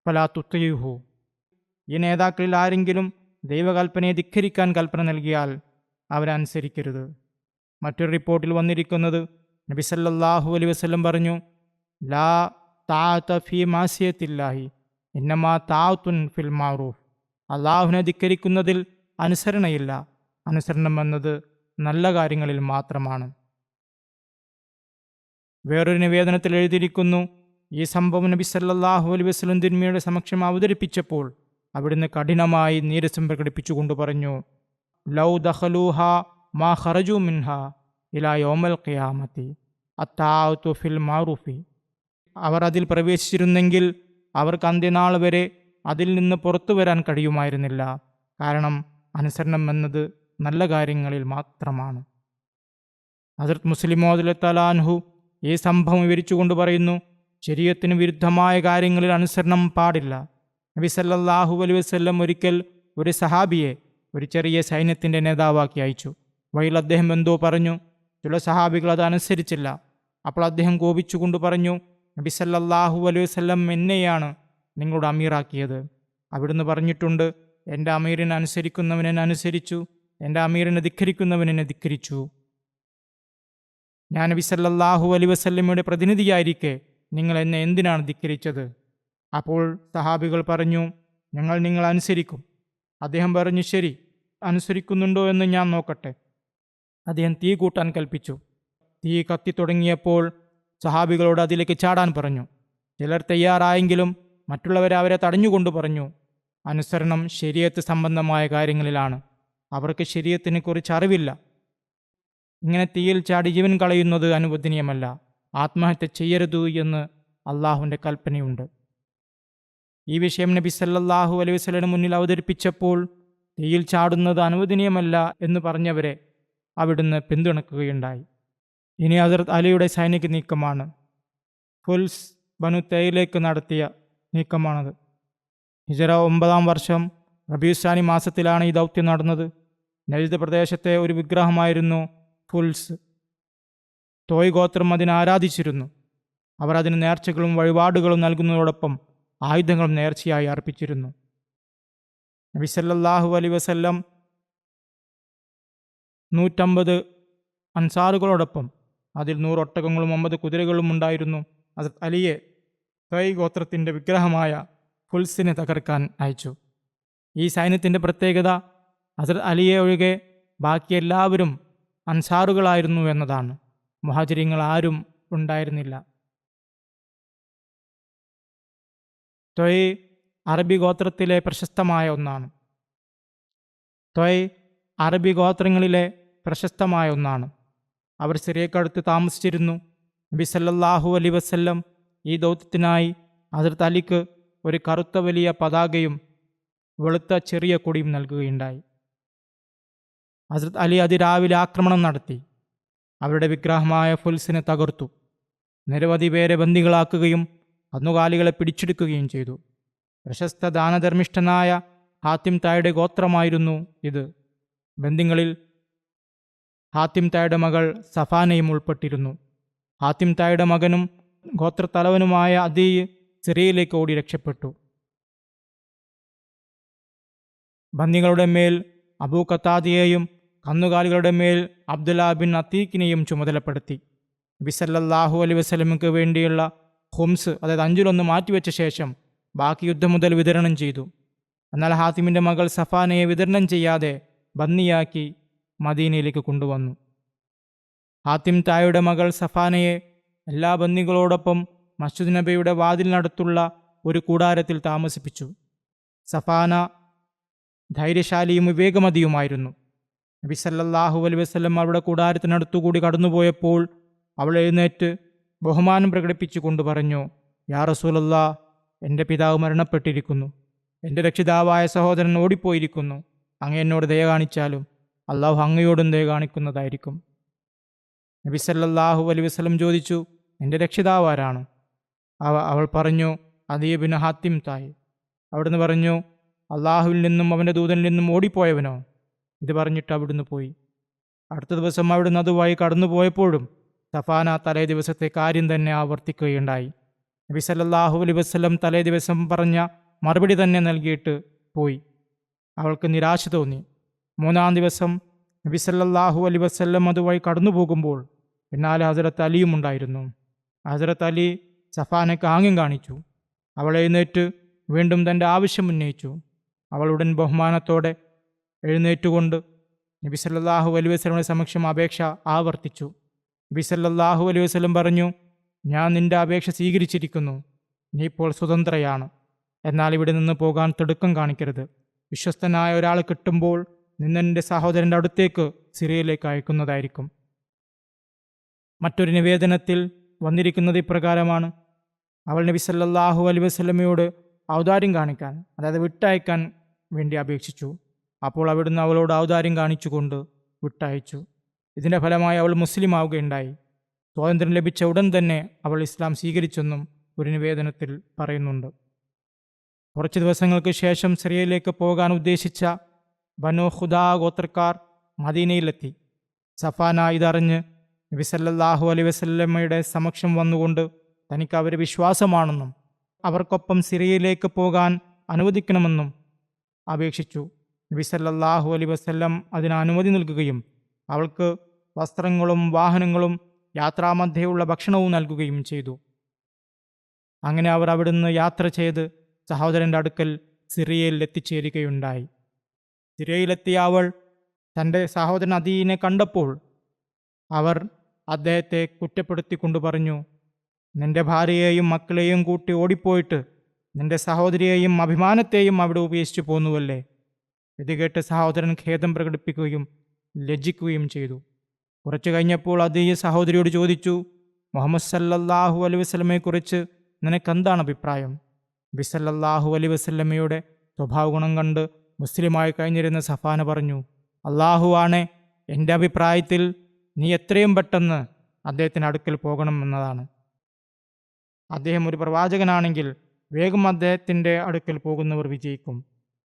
ഫലാ തുത്തിയുഹു. ഈ നേതാക്കളിൽ ആരെങ്കിലും ദൈവകൽപ്പനയെ ധിക്കരിക്കാൻ കൽപ്പന നൽകിയാൽ അവരെ അനുസരിക്കരുത്. മറ്റൊരു റിപ്പോർട്ടിൽ വന്നിരിക്കുന്നത്, നബി സല്ലല്ലാഹു അലൈഹി വസല്ലം പറഞ്ഞു, ലാ താഅത ഫീ മാസിയത്തില്ലാഹി ഇന്നമാ താഅത്തുൻ ഫിൽ മഅറൂഫ്. അള്ളാഹുവിനെ ധിക്കരിക്കുന്നതിൽ അനുസരണയില്ല, അനുസരണം എന്നത് നല്ല കാര്യങ്ങളിൽ മാത്രമാണ്. വേറൊരു നിവേദനത്തിൽ എഴുതിയിരിക്കുന്നു, ഈ സംഭവം നബി സല്ലല്ലാഹു അലൈഹി വസല്ലം തിരുമേനിയുടെ സമക്ഷം അവതരിപ്പിച്ചപ്പോൾ അവിടുന്ന് കഠിനമായി നീരസം പ്രകടിപ്പിച്ചുകൊണ്ട് പറഞ്ഞു, ലൗ ദഖലൂഹ മാ ഖറജു മിൻഹ ഇലാ യൗമൽ ഖിയാമത്തി അത്താഅതു ഫിൽ മഅറൂഫി. അവർ അതിൽ പ്രവേശിച്ചിരുന്നെങ്കിൽ അവർക്ക് അന്ത്യനാൾ വരെ അതിൽ നിന്ന് പുറത്തു വരാൻ കഴിയുമായിരുന്നില്ല. കാരണം അനുസരണം എന്നത് നല്ല കാര്യങ്ങളിൽ മാത്രമാണ്. ഹസ്രത്ത് മുസ്ലിം മൗദ് തആലാൻഹു ഈ സംഭവം വിവരിച്ചുകൊണ്ട് പറയുന്നു, ശരീഅത്തിന് വിരുദ്ധമായ കാര്യങ്ങളിൽ അനുസരണം പാടില്ല. നബി സല്ലല്ലാഹു അലൈഹി വസല്ലം ഒരിക്കൽ ഒരു സഹാബിയെ ഒരു ചെറിയ സൈന്യത്തിൻ്റെ നേതാവാക്കി അയച്ചു. വഴിയിൽ അദ്ദേഹം എന്തോ പറഞ്ഞു. ചില സഹാബികൾ അത് അനുസരിച്ചില്ല. അപ്പോൾ അദ്ദേഹം കോപിച്ചുകൊണ്ട് പറഞ്ഞു, നബി സല്ലല്ലാഹു അലൈഹി വസല്ലം എന്നെയാണ് നിങ്ങളുടെ അമീറാക്കിയത്. അവിടുന്ന് പറഞ്ഞിട്ടുണ്ട്, എൻ്റെ അമീറിനെ അനുസരിക്കുന്നവനെന്നെ അനുസരിച്ചു, എൻ്റെ അമീറിനെ ധിക്കരിക്കുന്നവനെന്നെ ധിക്കരിച്ചു. ഞാൻ നബി സല്ലല്ലാഹു അലൈഹി വസല്ലമയുടെ പ്രതിനിധിയായിരിക്കെ നിങ്ങൾ എന്നെ എന്തിനാണ് ധിക്കരിച്ചത്? അപ്പോൾ സഹാബികൾ പറഞ്ഞു, ഞങ്ങൾ നിങ്ങളെ അനുസരിക്കും. അദ്ദേഹം പറഞ്ഞു, ശരി, അനുസരിക്കുന്നുണ്ടോ എന്ന് ഞാൻ നോക്കട്ടെ. അദ്ദേഹം തീ കൂട്ടാൻ കൽപ്പിച്ചു. തീ കത്തിത്തുടങ്ങിയപ്പോൾ സഹാബികളോട് അതിലേക്ക് ചാടാൻ പറഞ്ഞു. ചിലർ തയ്യാറായെങ്കിലും മറ്റുള്ളവരെ അവരെ തടഞ്ഞുകൊണ്ട് പറഞ്ഞു, അനുസരണം ശരീഅത്ത് സംബന്ധമായ കാര്യങ്ങളിലാണ്, അവർക്ക് ശരീഅത്തിനെ കുറിച്ച് അറിവില്ല. ഇങ്ങനെ തീയിൽ ചാടി ജീവൻ കളയുന്നത് അനുവദനീയമല്ല. ആത്മഹത്യ ചെയ്യരുത് എന്ന് അള്ളാഹുവിൻ്റെ കൽപ്പനയുണ്ട്. ഈ വിഷയം നബി സല്ലല്ലാഹു അലൈഹി വസല്ലം മുന്നിൽ അവതരിപ്പിച്ചപ്പോൾ തീയിൽ ചാടുന്നത് അനുവദനീയമല്ല എന്ന് പറഞ്ഞവരെ അവിടുന്ന് പിന്തുണക്കുകയുണ്ടായി. ഇനി ഹസ്രത്ത് അലിയുടെ സൈനിക നീക്കമാണ്. ഫുൽസ് ബനു തൈയിലേക്ക് നടത്തിയ നീക്കമാണത്. ഹിജ്റ 9-ാം വർഷം റബീഉസ്സാനി മാസത്തിലാണ് ഈ ദൗത്യം നടന്നത്. നജ്ദ് പ്രദേശത്തെ ഒരു വിഗ്രഹമായിരുന്നു ഫുൽസ്. തോയ് ഗോത്രം അതിനെ ആരാധിച്ചിരുന്നു. അവർ അതിന് നേർച്ചകളും വഴിപാടുകളും നൽകുന്നതോടൊപ്പം ആയുധങ്ങളും നേർച്ചയായി അർപ്പിച്ചിരുന്നു. നബി സല്ലല്ലാഹു അലൈഹി വസല്ലം 150 അൻസാറുകളോടൊപ്പം അതിൽ 100 ഒട്ടകങ്ങളും 50 കുതിരകളും ഉണ്ടായിരുന്നു. ഹസ്രത്ത് അലിയെ തൈ ഗോത്രത്തിൻ്റെ വിഗ്രഹമായ ഫുൽസിനെ തകർക്കാൻ അയച്ചു. ഈ സൈന്യത്തിൻ്റെ പ്രത്യേകത ഹസ്രത്ത് അലിയെ ഒഴികെ ബാക്കി എല്ലാവരും അൻസാറുകളായിരുന്നു എന്നതാണ്. മുഹാജിരിങ്ങൾ ആരും ഉണ്ടായിരുന്നില്ല. ത്വയ് അറബി ഗോത്രത്തിലെ പ്രശസ്തമായ ഒന്നാണ്. ത്വയ് അറബി ഗോത്രങ്ങളിലെ പ്രശസ്തമായ ഒന്നാണ്. അവർ സിറിയക്കടുത്ത് താമസിച്ചിരുന്നു. നബി സല്ലല്ലാഹു അലൈഹി വസല്ലം ഈ ദൗത്യത്തിനായി ഹസ്രത്ത് അലിക്ക് ഒരു കറുത്ത വലിയ പതാകയും വെളുത്ത ചെറിയ കൊടിയും നൽകുകയുണ്ടായി. ഹസ്രത്ത് അലി അതിരാവിലെ ആക്രമണം നടത്തി അവരുടെ വിഗ്രഹമായ ഫുൽസിനെ തകർത്തു. നിരവധി പേരെ ബന്ദികളാക്കുകയും കന്നുകാലികളെ പിടിച്ചെടുക്കുകയും ചെയ്തു. പ്രശസ്ത ദാനധർമ്മിഷ്ഠനായ ഹാത്തിം തായുടെ ഗോത്രമായിരുന്നു ഇത്. ബന്ദികളിൽ ഹാത്തിം തായുടെ മകൾ സഫാനയും ഉൾപ്പെട്ടിരുന്നു. ഹാത്തിം തായുടെ മകനും ഗോത്രത്തലവനുമായ അദീ സിറിയയിലേക്ക് ഓടി രക്ഷപ്പെട്ടു. ബന്ദികളുടെ മേൽ അബൂ ഖത്താദിയെയും കന്നുകാലികളുടെ മേൽ അബ്ദുല്ലാ ബിൻ അത്തീഖിനെയും ചുമതലപ്പെടുത്തി. നബി സല്ലല്ലാഹു അലൈഹി വസല്ലമയ്ക്ക് വേണ്ടിയുള്ള ഖുംസ്, അതായത് 1/5 മാറ്റിവെച്ച ശേഷം ബാക്കി യുദ്ധം മുതൽ വിതരണം ചെയ്തു. എന്നാൽ ഹാത്തിമിൻ്റെ മകൾ സഫാനയെ വിതരണം ചെയ്യാതെ ബന്ദിയാക്കി മദീനയിലേക്ക് കൊണ്ടുവന്നു. ഹാത്തിം തായുടെ മകൾ സഫാനയെ എല്ലാ ബന്ദികളോടൊപ്പം മസ്ജിദ് നബിയുടെ വാതിലിനടുത്തുള്ള ഒരു കൂടാരത്തിൽ താമസിപ്പിച്ചു. സഫാന ധൈര്യശാലിയും വിവേകമതിയുമായിരുന്നു. നബി സല്ലല്ലാഹു അലൈഹി വസല്ലം അവളുടെ കൂടാരത്തിനടുത്തുകൂടി കടന്നുപോയപ്പോൾ അവൾ എഴുന്നേറ്റ് ബഹുമാനം പ്രകടിപ്പിച്ചു കൊണ്ട് പറഞ്ഞു, യാ റസൂലല്ലാഹ്, എൻ്റെ പിതാവ് മരണപ്പെട്ടിരിക്കുന്നു. എൻ്റെ രക്ഷിതാവായ സഹോദരൻ ഓടിപ്പോയിരിക്കുന്നു. അങ്ങ് എന്നോട് ദയ കാണിച്ചാലും അള്ളാഹു അങ്ങയോടും ദയ കാണിക്കുന്നതായിരിക്കും. നബി സല്ലല്ലാഹു അലൈഹി വസല്ലം ചോദിച്ചു, നിന്റെ രക്ഷിതാവ് ആരാണ്? അവൾ പറഞ്ഞു, അദീ ബിൻ ഹാത്തിം തായ്. അവിടുന്ന് പറഞ്ഞു, അള്ളാഹുവിൽ നിന്നും അവൻ്റെ ദൂതനിൽ നിന്നും ഓടിപ്പോയവനോ? ഇത് പറഞ്ഞിട്ട് അവിടുന്ന് പോയി. അടുത്ത ദിവസം അവിടുന്ന് അതുമായി കടന്നുപോയപ്പോഴും സഫാന തലേ ദിവസത്തെ കാര്യം തന്നെ ആവർത്തിക്കുകയുണ്ടായി. നബി സല്ലല്ലാഹു അലൈഹി വസല്ലം തലേ ദിവസം പറഞ്ഞ മറുപടി തന്നെ നൽകിയിട്ട് പോയി. അവൾക്ക് നിരാശ തോന്നി. 3-ാം ദിവസം നബി സല്ലല്ലാഹു അലൈഹി വസല്ലം അതുവഴി കടന്നു പോകുമ്പോൾ പിന്നാലെ ഹസ്രത്ത് അലിയും ഉണ്ടായിരുന്നു. ഹസ്രത്ത് അലി സഫാനയ്ക്ക് ആംഗ്യം കാണിച്ചു. അവൾ എഴുന്നേറ്റ് വീണ്ടും തൻ്റെ ആവശ്യം ഉന്നയിച്ചു. അവൾ ഉടൻ ബഹുമാനത്തോടെ എഴുന്നേറ്റുകൊണ്ട് നബി സല്ലല്ലാഹു അലൈഹി വസല്ലമയുടെ സമക്ഷം അപേക്ഷ ആവർത്തിച്ചു. നബി സല്ലല്ലാഹു അലൈഹി വസല്ലം പറഞ്ഞു, ഞാൻ നിന്റെ അപേക്ഷ സ്വീകരിച്ചിരിക്കുന്നു. നീ ഇപ്പോൾ സ്വതന്ത്രയാണ്. എന്നാൽ ഇവിടെ നിന്ന് പോകാൻ തിടുക്കം കാണിക്കരുത്. വിശ്വസ്തനായ ഒരാൾ കിട്ടുമ്പോൾ നിന്നെൻ്റെ സഹോദരൻ്റെ അടുത്തേക്ക് സിറിയയിലേക്ക് അയക്കുന്നതായിരിക്കും. മറ്റൊരു നിവേദനത്തിൽ വന്നിരിക്കുന്നത് ഇപ്രകാരമാണ്. അവൾ നബി സല്ലല്ലാഹു അലൈഹി വസല്ലമയോട് ഔദാര്യം കാണിക്കാൻ, അതായത് വിട്ടയക്കാൻ വേണ്ടി അപേക്ഷിച്ചു. അപ്പോൾ അവിടുന്ന് അവളോട് ഔദാര്യം കാണിച്ചുകൊണ്ട് വിട്ടയച്ചു. ഇതിൻ്റെ ഫലമായി അവൾ മുസ്ലിം ആവുകയുണ്ടായി. സ്വാതന്ത്ര്യം ലഭിച്ച ഉടൻ തന്നെ അവൾ ഇസ്ലാം സ്വീകരിച്ചെന്നും ഒരു നിവേദനത്തിൽ പറയുന്നുണ്ട്. കുറച്ച് ദിവസങ്ങൾക്ക് ശേഷം സിറിയയിലേക്ക് പോകാൻ ഉദ്ദേശിച്ച ബനു ഖുദാ ഗോത്രക്കാർ മദീനയിലെത്തി. സഫാന ഇതറിഞ്ഞ് നബി സല്ലല്ലാഹു അലൈഹി വസല്ലമയുടെ സമക്ഷം വന്നുകൊണ്ട് തനിക്ക് അവർ വിശ്വാസമാണെന്നും അവർക്കൊപ്പം സിറിയയിലേക്ക് പോകാൻ അനുവദിക്കണമെന്നും അപേക്ഷിച്ചു. നബി സല്ലല്ലാഹു അലൈഹി വസല്ലം അതിന് അനുമതി നൽകുകയും അവൾക്ക് വസ്ത്രങ്ങളും വാഹനങ്ങളും യാത്രാമധ്യേയുള്ള ഭക്ഷണവും നൽകുകയും ചെയ്തു. അങ്ങനെ അവർ അവിടുന്ന് യാത്ര ചെയ്ത് സഹോദരൻ്റെ അടുക്കൽ സിറിയയിൽ എത്തിച്ചേരുകയുണ്ടായി. സിറിയയിലെത്തിയ അവൾ തൻ്റെ സഹോദരൻ അദീനെ കണ്ടപ്പോൾ അവർ അദ്ദേഹത്തെ കുറ്റപ്പെടുത്തിക്കൊണ്ട് പറഞ്ഞു, നിന്റെ ഭാര്യയെയും മക്കളെയും കൂട്ടി ഓടിപ്പോയിട്ട് നിന്റെ സഹോദരിയെയും അഭിമാനത്തെയും അവിടെ ഉപേക്ഷിച്ചു പോന്നുവല്ലേ? ഇത് കേട്ട് സഹോദരൻ ഖേദം പ്രകടിപ്പിക്കുകയും ലജ്ജിക്കുകയും ചെയ്തു. കുറച്ചു കഴിഞ്ഞപ്പോൾ അദീ സഹോദരിയോട് ചോദിച്ചു, മുഹമ്മദ് സല്ലല്ലാഹു അലൈഹി വസല്ലമയെക്കുറിച്ച് നിനക്കെന്താണ് അഭിപ്രായം? നബി സല്ലല്ലാഹു അലൈഹി വസല്ലമയുടെ സ്വഭാവ ഗുണം കണ്ട് മുസ്ലിമായി കഴിഞ്ഞിരുന്ന സഫാന പറഞ്ഞു, അള്ളാഹു ആണ്, എൻ്റെ അഭിപ്രായത്തിൽ നീ എത്രയും പെട്ടെന്ന് അദ്ദേഹത്തിൻ്റെ അടുക്കൽ പോകണം എന്നതാണ്. അദ്ദേഹം ഒരു പ്രവാചകനാണെങ്കിൽ വേഗം അദ്ദേഹത്തിൻ്റെ അടുക്കൽ പോകുന്നവർ വിജയിക്കും.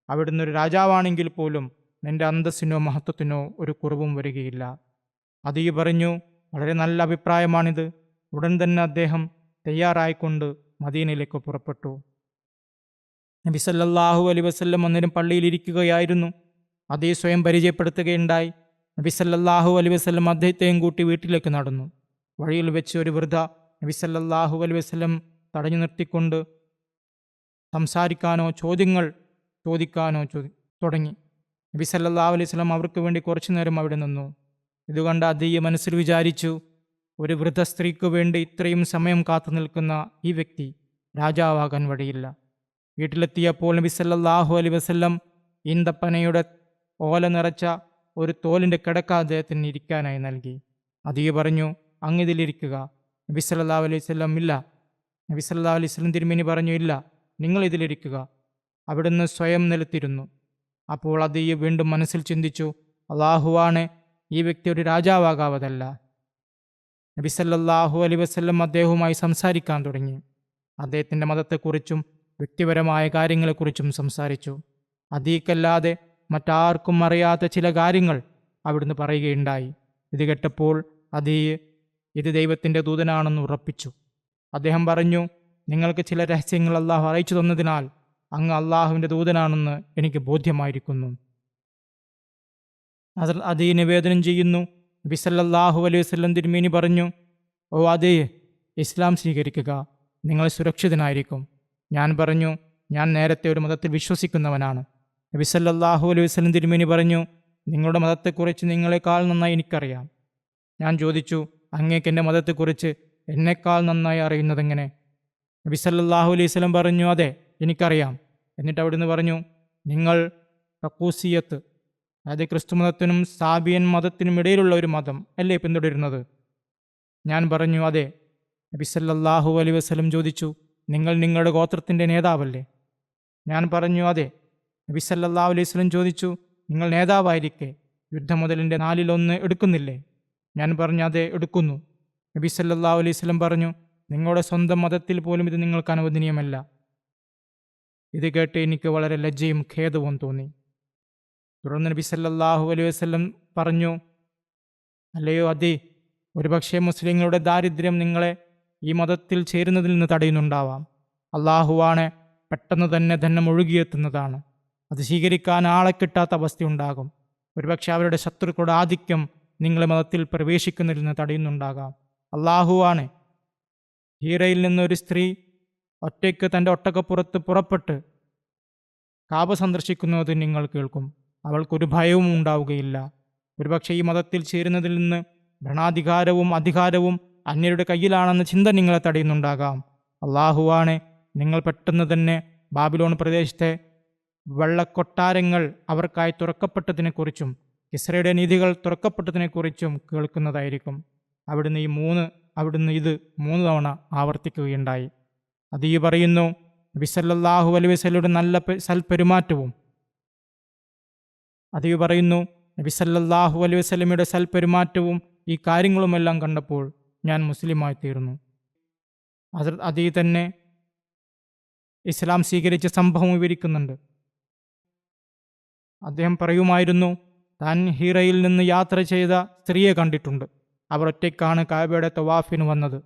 അവിടുന്ന് ഒരു രാജാവാണെങ്കിൽ പോലും നിന്റെ അന്തസ്സിനോ മഹത്വത്തിനോ ഒരു കുറവും വരികയില്ല. അദീ പറഞ്ഞു, വളരെ നല്ല അഭിപ്രായമാണിത്. ഉടൻ തന്നെ അദ്ദേഹം തയ്യാറായിക്കൊണ്ട് മദീനയിലേക്ക് പുറപ്പെട്ടു. നബി സല്ലല്ലാഹു അലൈഹി വസല്ലം അന്നേരം പള്ളിയിലിരിക്കുകയായിരുന്നു. അദീ സ്വയം പരിചയപ്പെടുത്തുകയുണ്ടായി. നബി സല്ലല്ലാഹു അലൈഹി വസല്ലം അദ്ദേഹത്തെയും കൂട്ടി വീട്ടിലേക്ക് നടന്നു. വഴിയിൽ വെച്ച് ഒരു വൃദ്ധ നബി സല്ലല്ലാഹു അലൈഹി വസല്ലം തടഞ്ഞു നിർത്തിക്കൊണ്ട് സംസാരിക്കാനോ ചോദ്യങ്ങൾ ചോദിക്കാനോ തുടങ്ങി. നബി സല്ലല്ലാഹു അലൈഹി വസല്ലം അവർക്ക് വേണ്ടി കുറച്ചു നേരം അവിടെ നിന്നു. ഇതുകണ്ട് അദിയ്യ മനസ്സിൽ വിചാരിച്ചു, ഒരു വൃദ്ധ സ്ത്രീക്ക് വേണ്ടി ഇത്രയും സമയം കാത്തു നിൽക്കുന്ന ഈ വ്യക്തി രാജാവാകാൻ വഴിയില്ല. വീട്ടിലെത്തിയപ്പോൾ നബി സല്ലല്ലാഹു അലൈഹി വസല്ലം ഈന്തപ്പനയുടെ ഓല നിറച്ച ഒരു തോലിൻ്റെ കിടക്ക അദ്ദേഹത്തിന് ഇരിക്കാനായി നൽകി. അദിയ്യ പറഞ്ഞു, അങ്ങിതിലിരിക്കുക. നബി സല്ലല്ലാഹു അലൈഹി വസല്ലം ഇല്ല. നബി സല്ലല്ലാഹു അലൈഹി വസല്ലം തിരുമേനി പറഞ്ഞു, ഇല്ല, നിങ്ങൾ ഇതിലിരിക്കുക. അവിടുന്ന് സ്വയം നിലത്തിരുന്നു. അപ്പോൾ അദിയ്യ വീണ്ടും മനസ്സിൽ ചിന്തിച്ചു, അള്ളാഹുവാണ്, ഈ വ്യക്തി ഒരു രാജാവാകാവതല്ല. നബി സല്ലല്ലാഹു അലൈഹി വസല്ലം അദ്ദേഹവുമായി സംസാരിക്കാൻ തുടങ്ങി. അദ്ദേഹത്തിൻ്റെ മതത്തെക്കുറിച്ചും വ്യക്തിപരമായ കാര്യങ്ങളെക്കുറിച്ചും സംസാരിച്ചു. അദിയ്യക്കല്ലാതെ മറ്റാർക്കും അറിയാത്ത ചില കാര്യങ്ങൾ അവിടുന്ന് പറയുകയുണ്ടായി. ഇത് കേട്ടപ്പോൾ അദിയ്യ ഇത് ദൈവത്തിൻ്റെ ദൂതനാണെന്ന് ഉറപ്പിച്ചു. അദ്ദേഹം പറഞ്ഞു, നിങ്ങൾക്ക് ചില രഹസ്യങ്ങൾ അള്ളാഹു അറിയിച്ചു തന്നതിനാൽ അങ്ങ് അള്ളാഹുവിൻ്റെ ദൂതനാണെന്ന് എനിക്ക് ബോധ്യമായിരിക്കുന്നു. അദിയ്യ നിവേദനം ചെയ്യുന്നു, നബി സല്ലല്ലാഹു അലൈഹി വസല്ലം തിരുമേനി പറഞ്ഞു, ഓ അദിയ്യ, ഇസ്ലാം സ്വീകരിക്കുക, നിങ്ങൾ സുരക്ഷിതനായിരിക്കും. ഞാൻ പറഞ്ഞു, ഞാൻ നേരത്തെ ഒരു മതത്തിൽ വിശ്വസിക്കുന്നവനാണ്. നബി സല്ലല്ലാഹു അലൈഹി വസല്ലം തിരുമേനി പറഞ്ഞു, നിങ്ങളുടെ മതത്തെക്കുറിച്ച് നിങ്ങളെക്കാൾ നന്നായി എനിക്കറിയാം. ഞാൻ ചോദിച്ചു, അങ്ങേക്ക് എൻ്റെ മതത്തെക്കുറിച്ച് എന്നെക്കാൾ നന്നായി അറിയുന്നതെങ്ങനെ? നബി സല്ലല്ലാഹു അലൈഹി വസല്ലം പറഞ്ഞു, അതെ, എനിക്കറിയാം. എന്നിട്ട് അവിടുന്ന് പറഞ്ഞു, നിങ്ങൾ റക്കൂസിയത്ത്, അതായത് ക്രിസ്തു മതത്തിനും സാബിയൻ മതത്തിനും ഇടയിലുള്ള ഒരു മതം അല്ലേ പിന്തുടരുന്നത്? ഞാൻ പറഞ്ഞു, അതെ. നബി സല്ലല്ലാഹു അലൈഹി വസല്ലം ചോദിച്ചു, നിങ്ങൾ നിങ്ങളുടെ ഗോത്രത്തിൻ്റെ നേതാവല്ലേ? ഞാൻ പറഞ്ഞു, അതെ. നബി സല്ലല്ലാഹു അലൈഹി വസല്ലം ചോദിച്ചു, നിങ്ങൾ നേതാവായിരിക്കെ യുദ്ധമുതലിൻ്റെ 1/4 എടുക്കുന്നില്ലേ? ഞാൻ പറഞ്ഞു, അതെ, എടുക്കുന്നു. നബി സല്ലല്ലാഹു അലൈഹി വസല്ലം പറഞ്ഞു, നിങ്ങളുടെ സ്വന്തം മതത്തിൽ പോലും ഇത് നിങ്ങൾക്ക് അനുവദനീയമല്ല. ഇത് കേട്ട് എനിക്ക് വളരെ ലജ്ജയും ഖേദവും തോന്നി. തുടർന്ന് നബി സല്ലല്ലാഹു അലൈഹി വസല്ലം പറഞ്ഞു, അല്ലയോ അദി, ഒരുപക്ഷെ മുസ്ലിങ്ങളുടെ ദാരിദ്ര്യം നിങ്ങളെ ഈ മതത്തിൽ ചേരുന്നതിൽ നിന്ന് തടയുന്നുണ്ടാവാം. അള്ളാഹുവാണ് പെട്ടെന്ന് തന്നെ ധനം ഒഴുകിയെത്തുന്നതാണ്. അത് സ്വീകരിക്കാൻ ആളെ കിട്ടാത്ത അവസ്ഥയുണ്ടാകും. ഒരുപക്ഷെ അവരുടെ ശത്രുക്കളുടെ ആധിക്യം നിങ്ങളെ മതത്തിൽ പ്രവേശിക്കുന്നതിൽ നിന്ന് തടയുന്നുണ്ടാകാം. അള്ളാഹുവാണ്. ഹീറയിൽ നിന്നൊരു സ്ത്രീ ഒറ്റയ്ക്ക് തൻ്റെ ഒട്ടകപ്പുറത്ത് പുറപ്പെട്ട് കാബ സന്ദർശിക്കുന്നത് നിങ്ങൾ കേൾക്കും. അവൾക്കൊരു ഭയവും ഉണ്ടാവുകയില്ല. ഒരുപക്ഷെ ഈ മതത്തിൽ ചേരുന്നതിൽ നിന്ന് ഭരണാധികാരവും അധികാരവും അന്യരുടെ കയ്യിലാണെന്ന ചിന്ത നിങ്ങളെ തടയുന്നുണ്ടാകാം. അള്ളാഹുവാണ്. നിങ്ങൾ പെട്ടെന്ന് തന്നെ ബാബിലോൺ പ്രദേശത്തെ വെള്ളക്കൊട്ടാരങ്ങൾ അവർക്കായി തുറക്കപ്പെട്ടതിനെക്കുറിച്ചും കിസ്രയുടെ നിധികൾ തുറക്കപ്പെട്ടതിനെക്കുറിച്ചും കേൾക്കുന്നതായിരിക്കും. അവിടുന്ന് ഇത് 3 തവണ ആവർത്തിക്കുകയുണ്ടായി. അദീ പറയുന്നു, നബി സല്ലല്ലാഹു അലൈഹി വസല്ലമയുടെ നല്ല സൽപെരുമാറ്റവും ഈ കാര്യങ്ങളുമെല്ലാം കണ്ടപ്പോൾ ഞാൻ മുസ്ലിമായി തീർന്നു. അദീ തന്നെ ഇസ്ലാം സ്വീകരിച്ച സംഭവം വിവരിക്കുന്നുണ്ട്. അദ്ദേഹം പറയുമായിരുന്നു, താൻ ഹീറയിൽ നിന്ന് യാത്ര ചെയ്ത സ്ത്രീയെ കണ്ടിട്ടുണ്ട്. അവർ ഒറ്റയ്ക്കാണ് കഅബയുടെ തവാഫിന് വന്നത്.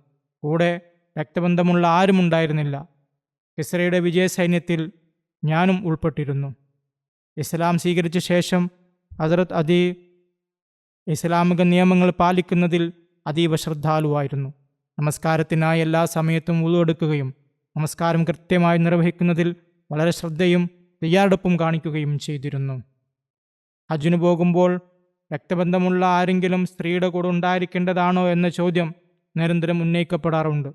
കൂടെ രക്തബന്ധമുള്ള ആരും ഉണ്ടായിരുന്നില്ല. കിസ്രയുടെ വിജയസൈന്യത്തിൽ ഞാനും ഉൾപ്പെട്ടിരുന്നു. ഇസ്ലാം സ്വീകരിച്ച ശേഷം ഹസ്രത്ത് അദീ ഇസ്ലാമിക നിയമങ്ങൾ പാലിക്കുന്നതിൽ അതീവ ശ്രദ്ധാലുവായിരുന്നു. നമസ്കാരത്തിനായി എല്ലാ സമയത്തും വുളു എടുക്കുകയും നമസ്കാരം കൃത്യമായി നിർവഹിക്കുന്നതിൽ വളരെ ശ്രദ്ധയും തയ്യാറെടുപ്പും കാണിക്കുകയും ചെയ്തിരുന്നു. ഹജ്ജിന് പോകുമ്പോൾ രക്തബന്ധമുള്ള ആരെങ്കിലും സ്ത്രീയുടെ കൂടെ ഉണ്ടായിരിക്കേണ്ടതാണോ എന്ന ചോദ്യം നിരന്തരം ഉന്നയിക്കപ്പെടാറുണ്ട്.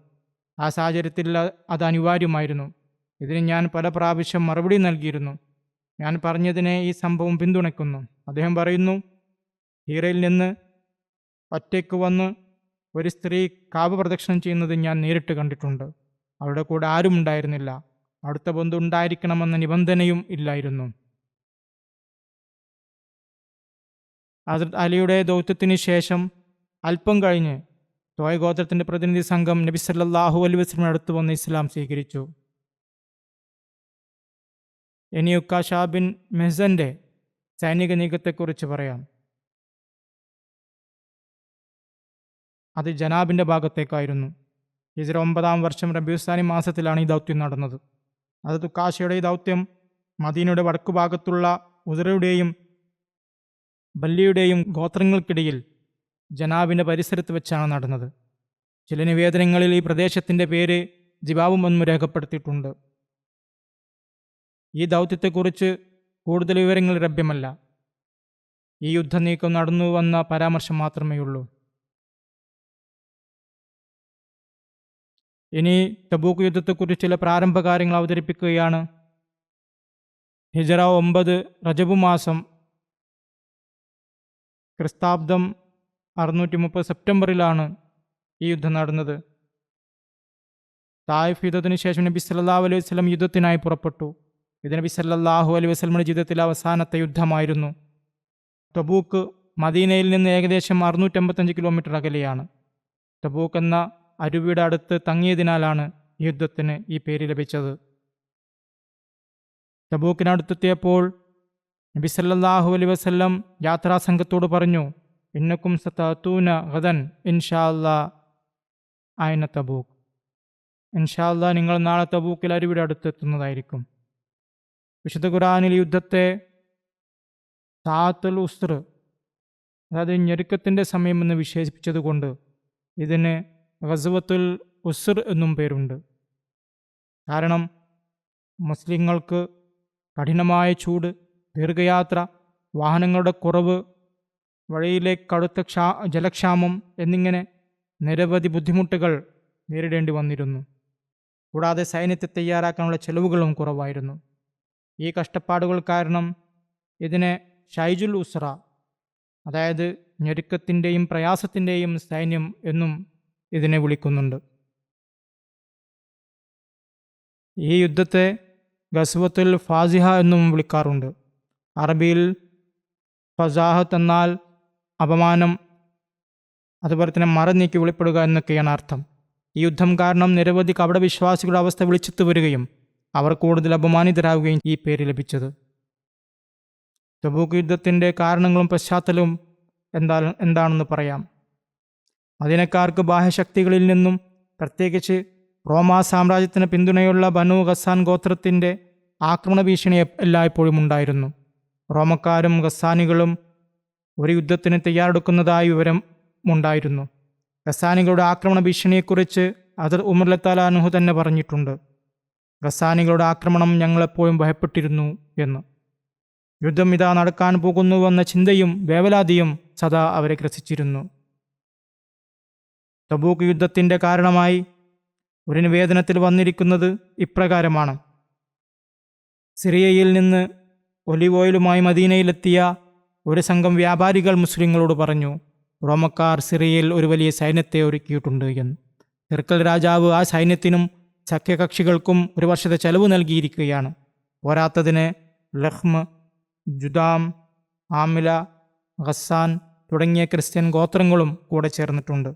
ആ സാഹചര്യത്തിൽ അത് അനിവാര്യമായിരുന്നു. ഇതിന് ഞാൻ പല പ്രാവശ്യം മറുപടി നൽകിയിരുന്നു. ഞാൻ പറഞ്ഞതിനെ ഈ സംഭവം പിന്തുണയ്ക്കുന്നു. അദ്ദേഹം പറയുന്നു, ഹീറയിൽ നിന്ന് ഒറ്റയ്ക്ക് വന്ന് ഒരു സ്ത്രീ കാബ പ്രദക്ഷിണം ചെയ്യുന്നത് ഞാൻ നേരിട്ട് കണ്ടിട്ടുണ്ട്. അവരുടെ കൂടെ ആരും ഉണ്ടായിരുന്നില്ല. അടുത്ത ബന്ധു ഉണ്ടായിരിക്കണമെന്ന നിബന്ധനയും ഇല്ലായിരുന്നു. ഹസ്രത്ത് അലിയുടെ ദൗത്യത്തിന് ശേഷം അല്പം കഴിഞ്ഞ് തോയ ഗോത്രത്തിൻ്റെ പ്രതിനിധി സംഘം നബി സല്ലല്ലാഹു അലൈഹി വസല്ലം അടുത്ത് വന്ന് ഇസ്ലാം സ്വീകരിച്ചു. ഇനി ഉക്കാഷ ബിൻ മെഹ്സന്റെ സൈനിക നീക്കത്തെക്കുറിച്ച് പറയാം. അത് ജനാബിൻ്റെ ഭാഗത്തേക്കായിരുന്നു. ഹിജ്റ 9-ാം വർഷം റബീഉസ്സാനി മാസത്തിലാണ് ഈ ദൗത്യം നടന്നത്. അത് ഉക്കാഷയുടെ ഈ ദൗത്യം മദീനയുടെ വടക്കു ഭാഗത്തുള്ള ഉസറയുടെയും ബല്ലിയുടെയും ഗോത്രങ്ങൾക്കിടയിൽ ജനാബിൻ്റെ പരിസരത്ത് വെച്ചാണ് നടന്നത്. ചില നിവേദനങ്ങളിൽ ഈ പ്രദേശത്തിൻ്റെ പേര് ജിബാബും എന്നും രേഖപ്പെടുത്തിയിട്ടുണ്ട്. ഈ ദൗത്യത്തെക്കുറിച്ച് കൂടുതൽ വിവരങ്ങൾ ലഭ്യമല്ല. ഈ യുദ്ധനീക്കം നടന്നുവെന്ന പരാമർശം മാത്രമേയുള്ളൂ. ഇനി തബൂക്ക് യുദ്ധത്തെക്കുറിച്ച് ചില പ്രാരംഭ കാര്യങ്ങൾ അവതരിപ്പിക്കുകയാണ്. ഹിജറ 9 റജബ് മാസം ക്രിസ്താബ്ദം 630 സെപ്റ്റംബറിലാണ് ഈ യുദ്ധം നടന്നത്. തായിഫ് യുദ്ധത്തിന് ശേഷം നബി സല്ലല്ലാഹു അലൈഹി വസല്ലം യുദ്ധത്തിനായി പുറപ്പെട്ടു. ഇത് നബി സല്ലല്ലാഹു അലൈഹി വസല്ലമയുടെ ജീവിതത്തിലെ അവസാനത്തെ യുദ്ധമായിരുന്നു. തബൂക്ക് മദീനയിൽ നിന്ന് ഏകദേശം 655 കിലോമീറ്റർ അകലെയാണ്. തബൂക്ക് എന്ന അരുവിയുടെ അടുത്ത് തങ്ങിയതിനാലാണ് ഈ യുദ്ധത്തിന് ഈ പേര് ലഭിച്ചത്. തബൂക്കിനടുത്തെത്തിയപ്പോൾ നബി സല്ലല്ലാഹു അലൈഹി വസല്ലം യാത്രാസംഘത്തോട് പറഞ്ഞു, ഇന്നക്കും സതഅതൂന ഗദൻ ഇൻഷാ അല്ലാഹ് അയ്ന തബൂക്ക്. ഇൻഷാ അല്ലാഹ് നിങ്ങൾ നാളെ തബൂക്കിൽ അരുവിയുടെ അടുത്തെത്തുന്നതായിരിക്കും. വിശുദ്ധ ഖുർആനിൽ യുദ്ധത്തെ സാഅത്തുൽ ഉസ്ർ, അതായത് ഞെരുക്കത്തിൻ്റെ സമയമെന്ന് വിശേഷിപ്പിച്ചതുകൊണ്ട് ഇതിന് ഗസ്വത്തുൽ ഉസ്ർ എന്നും പേരുണ്ട്. കാരണം മുസ്ലിങ്ങൾക്ക് കഠിനമായ ചൂട്, ദീർഘയാത്ര, വാഹനങ്ങളുടെ കുറവ്, വഴിയിലെ കടുത്ത ജലക്ഷാമം എന്നിങ്ങനെ നിരവധി ബുദ്ധിമുട്ടുകൾ നേരിടേണ്ടി വന്നിരുന്നു. കൂടാതെ സൈന്യത്തെ തയ്യാറാക്കാനുള്ള ചെലവുകളും കുറവായിരുന്നു. ഈ കഷ്ടപ്പാടുകൾ കാരണം ഇതിനെ ഷൈജുൽ ഉസ്ര, അതായത് ഞെരുക്കത്തിൻ്റെയും പ്രയാസത്തിൻ്റെയും സൈന്യം എന്നും ഇതിനെ വിളിക്കുന്നുണ്ട്. ഈ യുദ്ധത്തെ ഗസ്വത്തുൽ ഫാസിഹ എന്നും വിളിക്കാറുണ്ട്. അറബിയിൽ ഫസാഹത്ത് എന്നാൽ അപമാനം, അതുപോലെ തന്നെ മറനീക്കി വെളിപ്പെടുക എന്നൊക്കെയാണ് അർത്ഥം. ഈ യുദ്ധം കാരണം നിരവധി കപടവിശ്വാസികളുടെ അവസ്ഥ വിളിച്ചെത്തു വരികയും അവർ കൂടുതൽ അപമാനിതരാകുകയും ഈ പേര് ലഭിച്ചത്. തബൂക്ക് യുദ്ധത്തിൻ്റെ കാരണങ്ങളും പശ്ചാത്തലവും എന്താണെന്ന് പറയാം. മദീനക്കാർക്ക് ബാഹ്യശക്തികളിൽ നിന്നും, പ്രത്യേകിച്ച് റോമാ സാമ്രാജ്യത്തിന് പിന്തുണയുള്ള ബനു ഗസ്സാൻ ഗോത്രത്തിൻ്റെ ആക്രമണ ഭീഷണി എല്ലായ്പ്പോഴും ഉണ്ടായിരുന്നു. റോമക്കാരും ഗസ്സാനികളും ഒരു യുദ്ധത്തിന് തയ്യാറെടുക്കുന്നതായി വിവരമുണ്ടായിരുന്നു. ഗസ്സാനികളുടെ ആക്രമണ ഭീഷണിയെക്കുറിച്ച് ഹദ്റത്ത് ഉമർ റളിയല്ലാഹു അൻഹു തന്നെ പറഞ്ഞിട്ടുണ്ട്, ഗസ്സാനികളുടെ ആക്രമണം ഞങ്ങളെപ്പോഴും ഭയപ്പെട്ടിരുന്നു എന്ന്. യുദ്ധം ഇതാ നടക്കാൻ പോകുന്നുവെന്ന ചിന്തയും വേവലാതിയും സദാ അവരെ ഗ്രസിച്ചിരുന്നു. തബൂക്ക് യുദ്ധത്തിൻ്റെ കാരണമായി ഒരു നിവേദനത്തിൽ വന്നിരിക്കുന്നത് ഇപ്രകാരമാണ്: സിറിയയിൽ നിന്ന് ഒലിവ് ഓയിലുമായി മദീനയിലെത്തിയ ഒരു സംഘം വ്യാപാരികൾ മുസ്ലിങ്ങളോട് പറഞ്ഞു, റോമക്കാർ സിറിയയിൽ ഒരു വലിയ സൈന്യത്തെ ഒരുക്കിയിട്ടുണ്ട് എന്ന്. ഹിർക്കൽ രാജാവ് ആ സൈന്യത്തിനും സഖ്യകക്ഷികൾക്കും ഒരു വർഷത്തെ ചെലവ് നൽകിയിരിക്കുകയാണ്. പോരാത്തതിന് ലഹ്മ്, ജുദാം, ആമില, ഗസ്സാൻ തുടങ്ങിയ ക്രിസ്ത്യൻ ഗോത്രങ്ങളും കൂടെ ചേർന്നിട്ടുണ്ട്.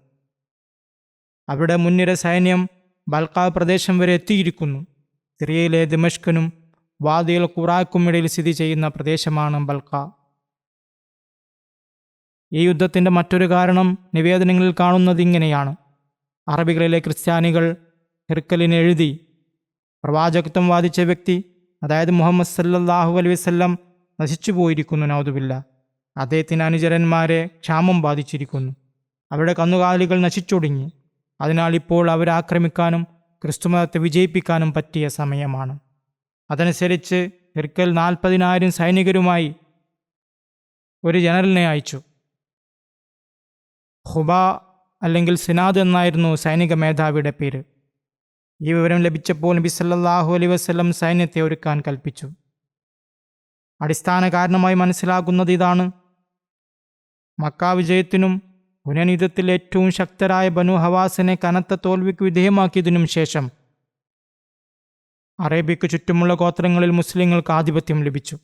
അവിടെ മുൻനിര സൈന്യം ബൽഖ പ്രദേശം വരെ എത്തിയിരിക്കുന്നു. സിറിയയിലെ ദിമഷ്കിനും വാദിൽ ഖുറാക്കും ഇടയിൽ സ്ഥിതി ചെയ്യുന്ന പ്രദേശമാണ് ബൽഖ. ഈ യുദ്ധത്തിൻ്റെ മറ്റൊരു കാരണം നിവേദനങ്ങളിൽ കാണുന്നത് ഇങ്ങനെയാണ്: അറബികളിലെ ക്രിസ്ത്യാനികൾ ഹിർക്കലിന് എഴുതി, പ്രവാചകത്വം വാദിച്ച വ്യക്തി, അതായത് മുഹമ്മദ് സല്ലല്ലാഹു അലൈഹി വസല്ലം നശിച്ചു പോയിരിക്കുന്നു, നൗദുബില്ല. അദ്ദേഹത്തിന് അനുചരന്മാരെ ക്ഷാമം ബാധിച്ചിരിക്കുന്നു. അവരുടെ കന്നുകാലികൾ നശിച്ചൊടുങ്ങി. അതിനാൽ ഇപ്പോൾ അവരെ ആക്രമിക്കാനും ക്രിസ്തുമതത്തെ വിജയിപ്പിക്കാനും പറ്റിയ സമയമാണ്. അതനുസരിച്ച് ഹിർക്കൽ 40,000 സൈനികരുമായി ഒരു ജനറലിനെ അയച്ചു. ഹുബ അല്ലെങ്കിൽ സിനാദ് എന്നായിരുന്നു സൈനിക മേധാവിയുടെ പേര്. ഈ വിവരം ലഭിച്ചപ്പോൾ നബി സല്ലല്ലാഹു അലൈഹി വസല്ലം സൈന്യത്തെ ഒരുക്കാൻ കൽപ്പിച്ചു. അടിസ്ഥാന കാരണമായി മനസ്സിലാക്കുന്നത് ഇതാണ്: മക്ക വിജയത്തിനും ഹുനൈൻ യുദ്ധത്തിൽ ഏറ്റവും ശക്തരായ ബനു ഹവാസിനെ കനത്ത തോൽവിക്ക് വിധേയമാക്കിയതിനും ശേഷം അറേബ്യയ്ക്ക് ചുറ്റുമുള്ള ഗോത്രങ്ങളിൽ മുസ്ലിങ്ങൾക്ക് ആധിപത്യം ലഭിച്ചു.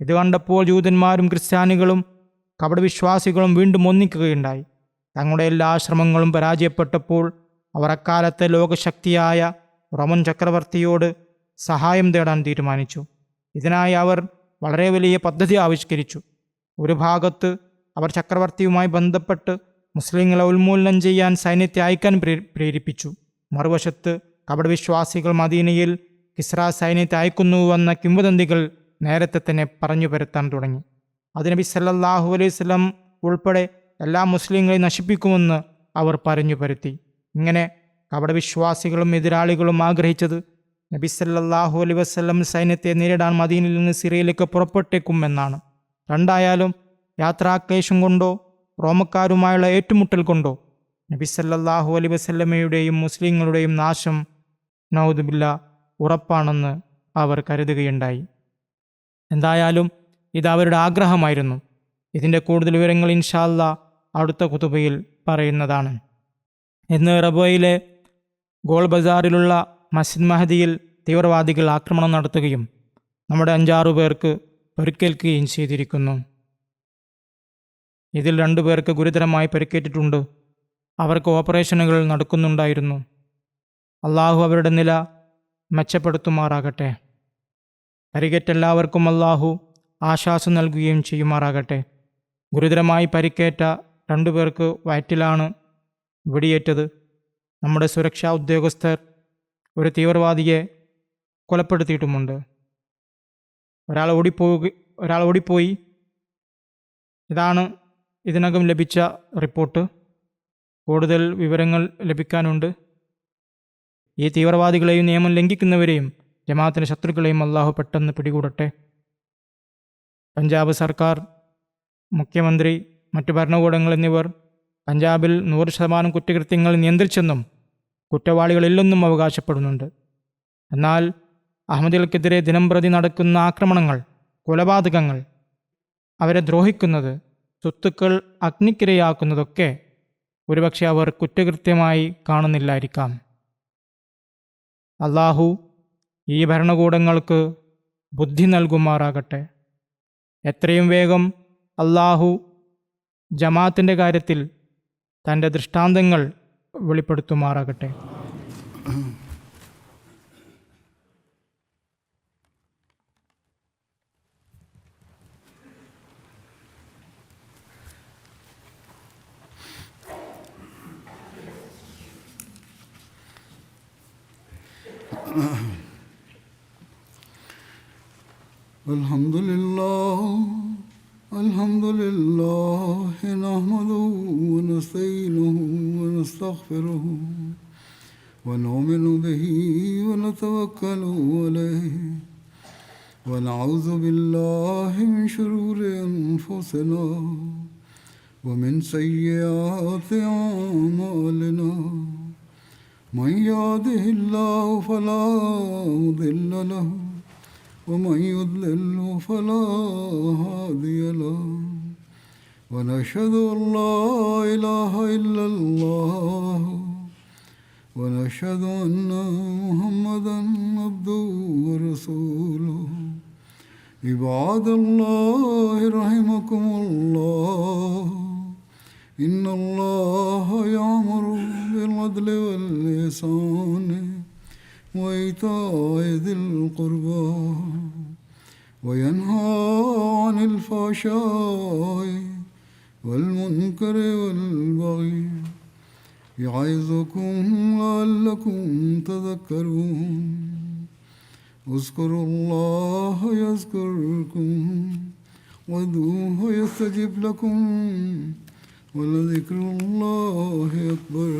ഇത് കണ്ടപ്പോൾ ജൂതന്മാരും ക്രിസ്ത്യാനികളും കപടവിശ്വാസികളും വീണ്ടും ഒന്നിക്കുകയുണ്ടായി. തങ്ങളുടെ എല്ലാ ശ്രമങ്ങളും പരാജയപ്പെട്ടപ്പോൾ അവർ അക്കാലത്തെ ലോകശക്തിയായ റോമൻ ചക്രവർത്തിയോട് സഹായം തേടാൻ തീരുമാനിച്ചു. ഇതിനായി അവർ വളരെ വലിയ പദ്ധതി ആവിഷ്കരിച്ചു. ഒരു ഭാഗത്ത് അവർ ചക്രവർത്തിയുമായി ബന്ധപ്പെട്ട് മുസ്ലിങ്ങളെ ഉന്മൂലനം ചെയ്യാൻ സൈന്യത്തെ അയക്കാൻ പ്രേരിപ്പിച്ചു. മറുവശത്ത് കപടവിശ്വാസികൾ മദീനയിൽ കിസ്ര സൈന്യത്തെ അയക്കുന്നുവെന്ന കിംവദന്തികൾ നേരത്തെ തന്നെ പറഞ്ഞു പരത്താൻ തുടങ്ങി. അത് നബി സല്ലല്ലാഹു അലൈഹി വസല്ലം ഉൾപ്പെടെ എല്ലാ മുസ്ലിങ്ങളെയും നശിപ്പിക്കുമെന്ന് അവർ പറഞ്ഞു പരത്തി. ഇങ്ങനെ കപടവിശ്വാസികളും എതിരാളികളും ആഗ്രഹിച്ചത് നബി സല്ലല്ലാഹു അലൈഹി വസല്ലം സൈന്യത്തെ നേരിടാൻ മദീനയിൽ നിന്ന് സിറിയയിലേക്ക് പുറപ്പെട്ടേക്കുമെന്നാണ്. രണ്ടായാലും യാത്രാക്ലേശം കൊണ്ടോ റോമക്കാരുമായുള്ള ഏറ്റുമുട്ടൽ കൊണ്ടോ നബി സല്ലല്ലാഹു അലൈഹി വസല്ലമയുടെയും മുസ്ലിങ്ങളുടെയും നാശം നൗദുബില്ല ഉറപ്പാണെന്ന് അവർ കരുതുകയുണ്ടായി. എന്തായാലും ഇത് അവരുടെ ആഗ്രഹമായിരുന്നു. ഇതിൻ്റെ കൂടുതൽ വിവരങ്ങൾ ഇൻഷാ അല്ലാഹ് അടുത്ത ഖുതുബയിൽ പറയുന്നതാണ്. ഇന്ന് റബോയിലെ ഗോൾ ബസാറിലുള്ള മസ്ജിദ് മഹദിയിൽ തീവ്രവാദികൾ ആക്രമണം നടത്തുകയും നമ്മുടെ 5-6 പേർക്ക് പരിക്കേൽക്കുകയും ചെയ്തിരിക്കുന്നു. ഇതിൽ 2 പേർക്ക് ഗുരുതരമായി പരിക്കേറ്റിട്ടുണ്ട്. അവർക്ക് ഓപ്പറേഷനുകൾ നടക്കുന്നുണ്ടായിരുന്നു. അള്ളാഹു അവരുടെ നില മെച്ചപ്പെടുത്തുമാറാകട്ടെ. പരിക്കേറ്റ എല്ലാവർക്കും അള്ളാഹു ആശ്വാസം നൽകുകയും ചെയ്യുമാറാകട്ടെ. ഗുരുതരമായി പരിക്കേറ്റ 2 പേർക്ക് വയറ്റിലാണ് വെടിയേറ്റത്. നമ്മുടെ സുരക്ഷാ ഉദ്യോഗസ്ഥർ ഒരു തീവ്രവാദിയെ കൊലപ്പെടുത്തിയിട്ടുമുണ്ട്. ഒരാൾ ഓടിപ്പോയി. ഇതാണ് ഇതിനകം ലഭിച്ച റിപ്പോർട്ട്. കൂടുതൽ വിവരങ്ങൾ ലഭിക്കാനുണ്ട്. ഈ തീവ്രവാദികളെയും നിയമം ലംഘിക്കുന്നവരെയും ജമാഅത്തിന് ശത്രുക്കളെയും അള്ളാഹു പെട്ടെന്ന് പിടികൂടട്ടെ. പഞ്ചാബ് സർക്കാർ, മുഖ്യമന്ത്രി, മറ്റു ഭരണകൂടങ്ങൾ എന്നിവർ പഞ്ചാബിൽ 100% കുറ്റകൃത്യങ്ങൾ നിയന്ത്രിച്ചെന്നും കുറ്റവാളികളില്ലെന്നും അവകാശപ്പെടുന്നുണ്ട്. എന്നാൽ അഹമ്മദികൾക്കെതിരെ ദിനംപ്രതി നടക്കുന്ന ആക്രമണങ്ങൾ, കൊലപാതകങ്ങൾ, അവരെ ദ്രോഹിക്കുന്നത്, സ്വത്തുക്കൾ അഗ്നിക്കിരയാക്കുന്നതൊക്കെ ഒരുപക്ഷെ അവർ കുറ്റകൃത്യമായി കാണുന്നില്ലായിരിക്കാം. അള്ളാഹു ഈ ഭരണകൂടങ്ങൾക്ക് ബുദ്ധി നൽകുമാറാകട്ടെ. എത്രയും വേഗം അള്ളാഹു ജമാഅത്തിൻ്റെ കാര്യത്തിൽ തൻ്റെ ദൃഷ്ടാന്തങ്ങൾ വെളിപ്പെടുത്തുമാറാകട്ടെ. الحمد لله نحمده ونستعينه ونستغفره ونؤمن به ونتوكل عليه ونعوذ بالله من شرور أنفسنا ومن سيئات أعمالنا من يهده الله فلا مضل له ومن يضلل فلا هادي له ونشهد أن لا إله إلا الله ونشهد أن محمدا عبده ورسوله عباد الله رحمكم الله إن الله يأمر بالعدل والإحسان وإيتاء ذي القربى وينهى عن الفحشاء والمنكر والبغي يعظكم لعلكم تذكرون اذكروا الله يذكركم وادعوه يستجب لكم ولذكر الله أكبر.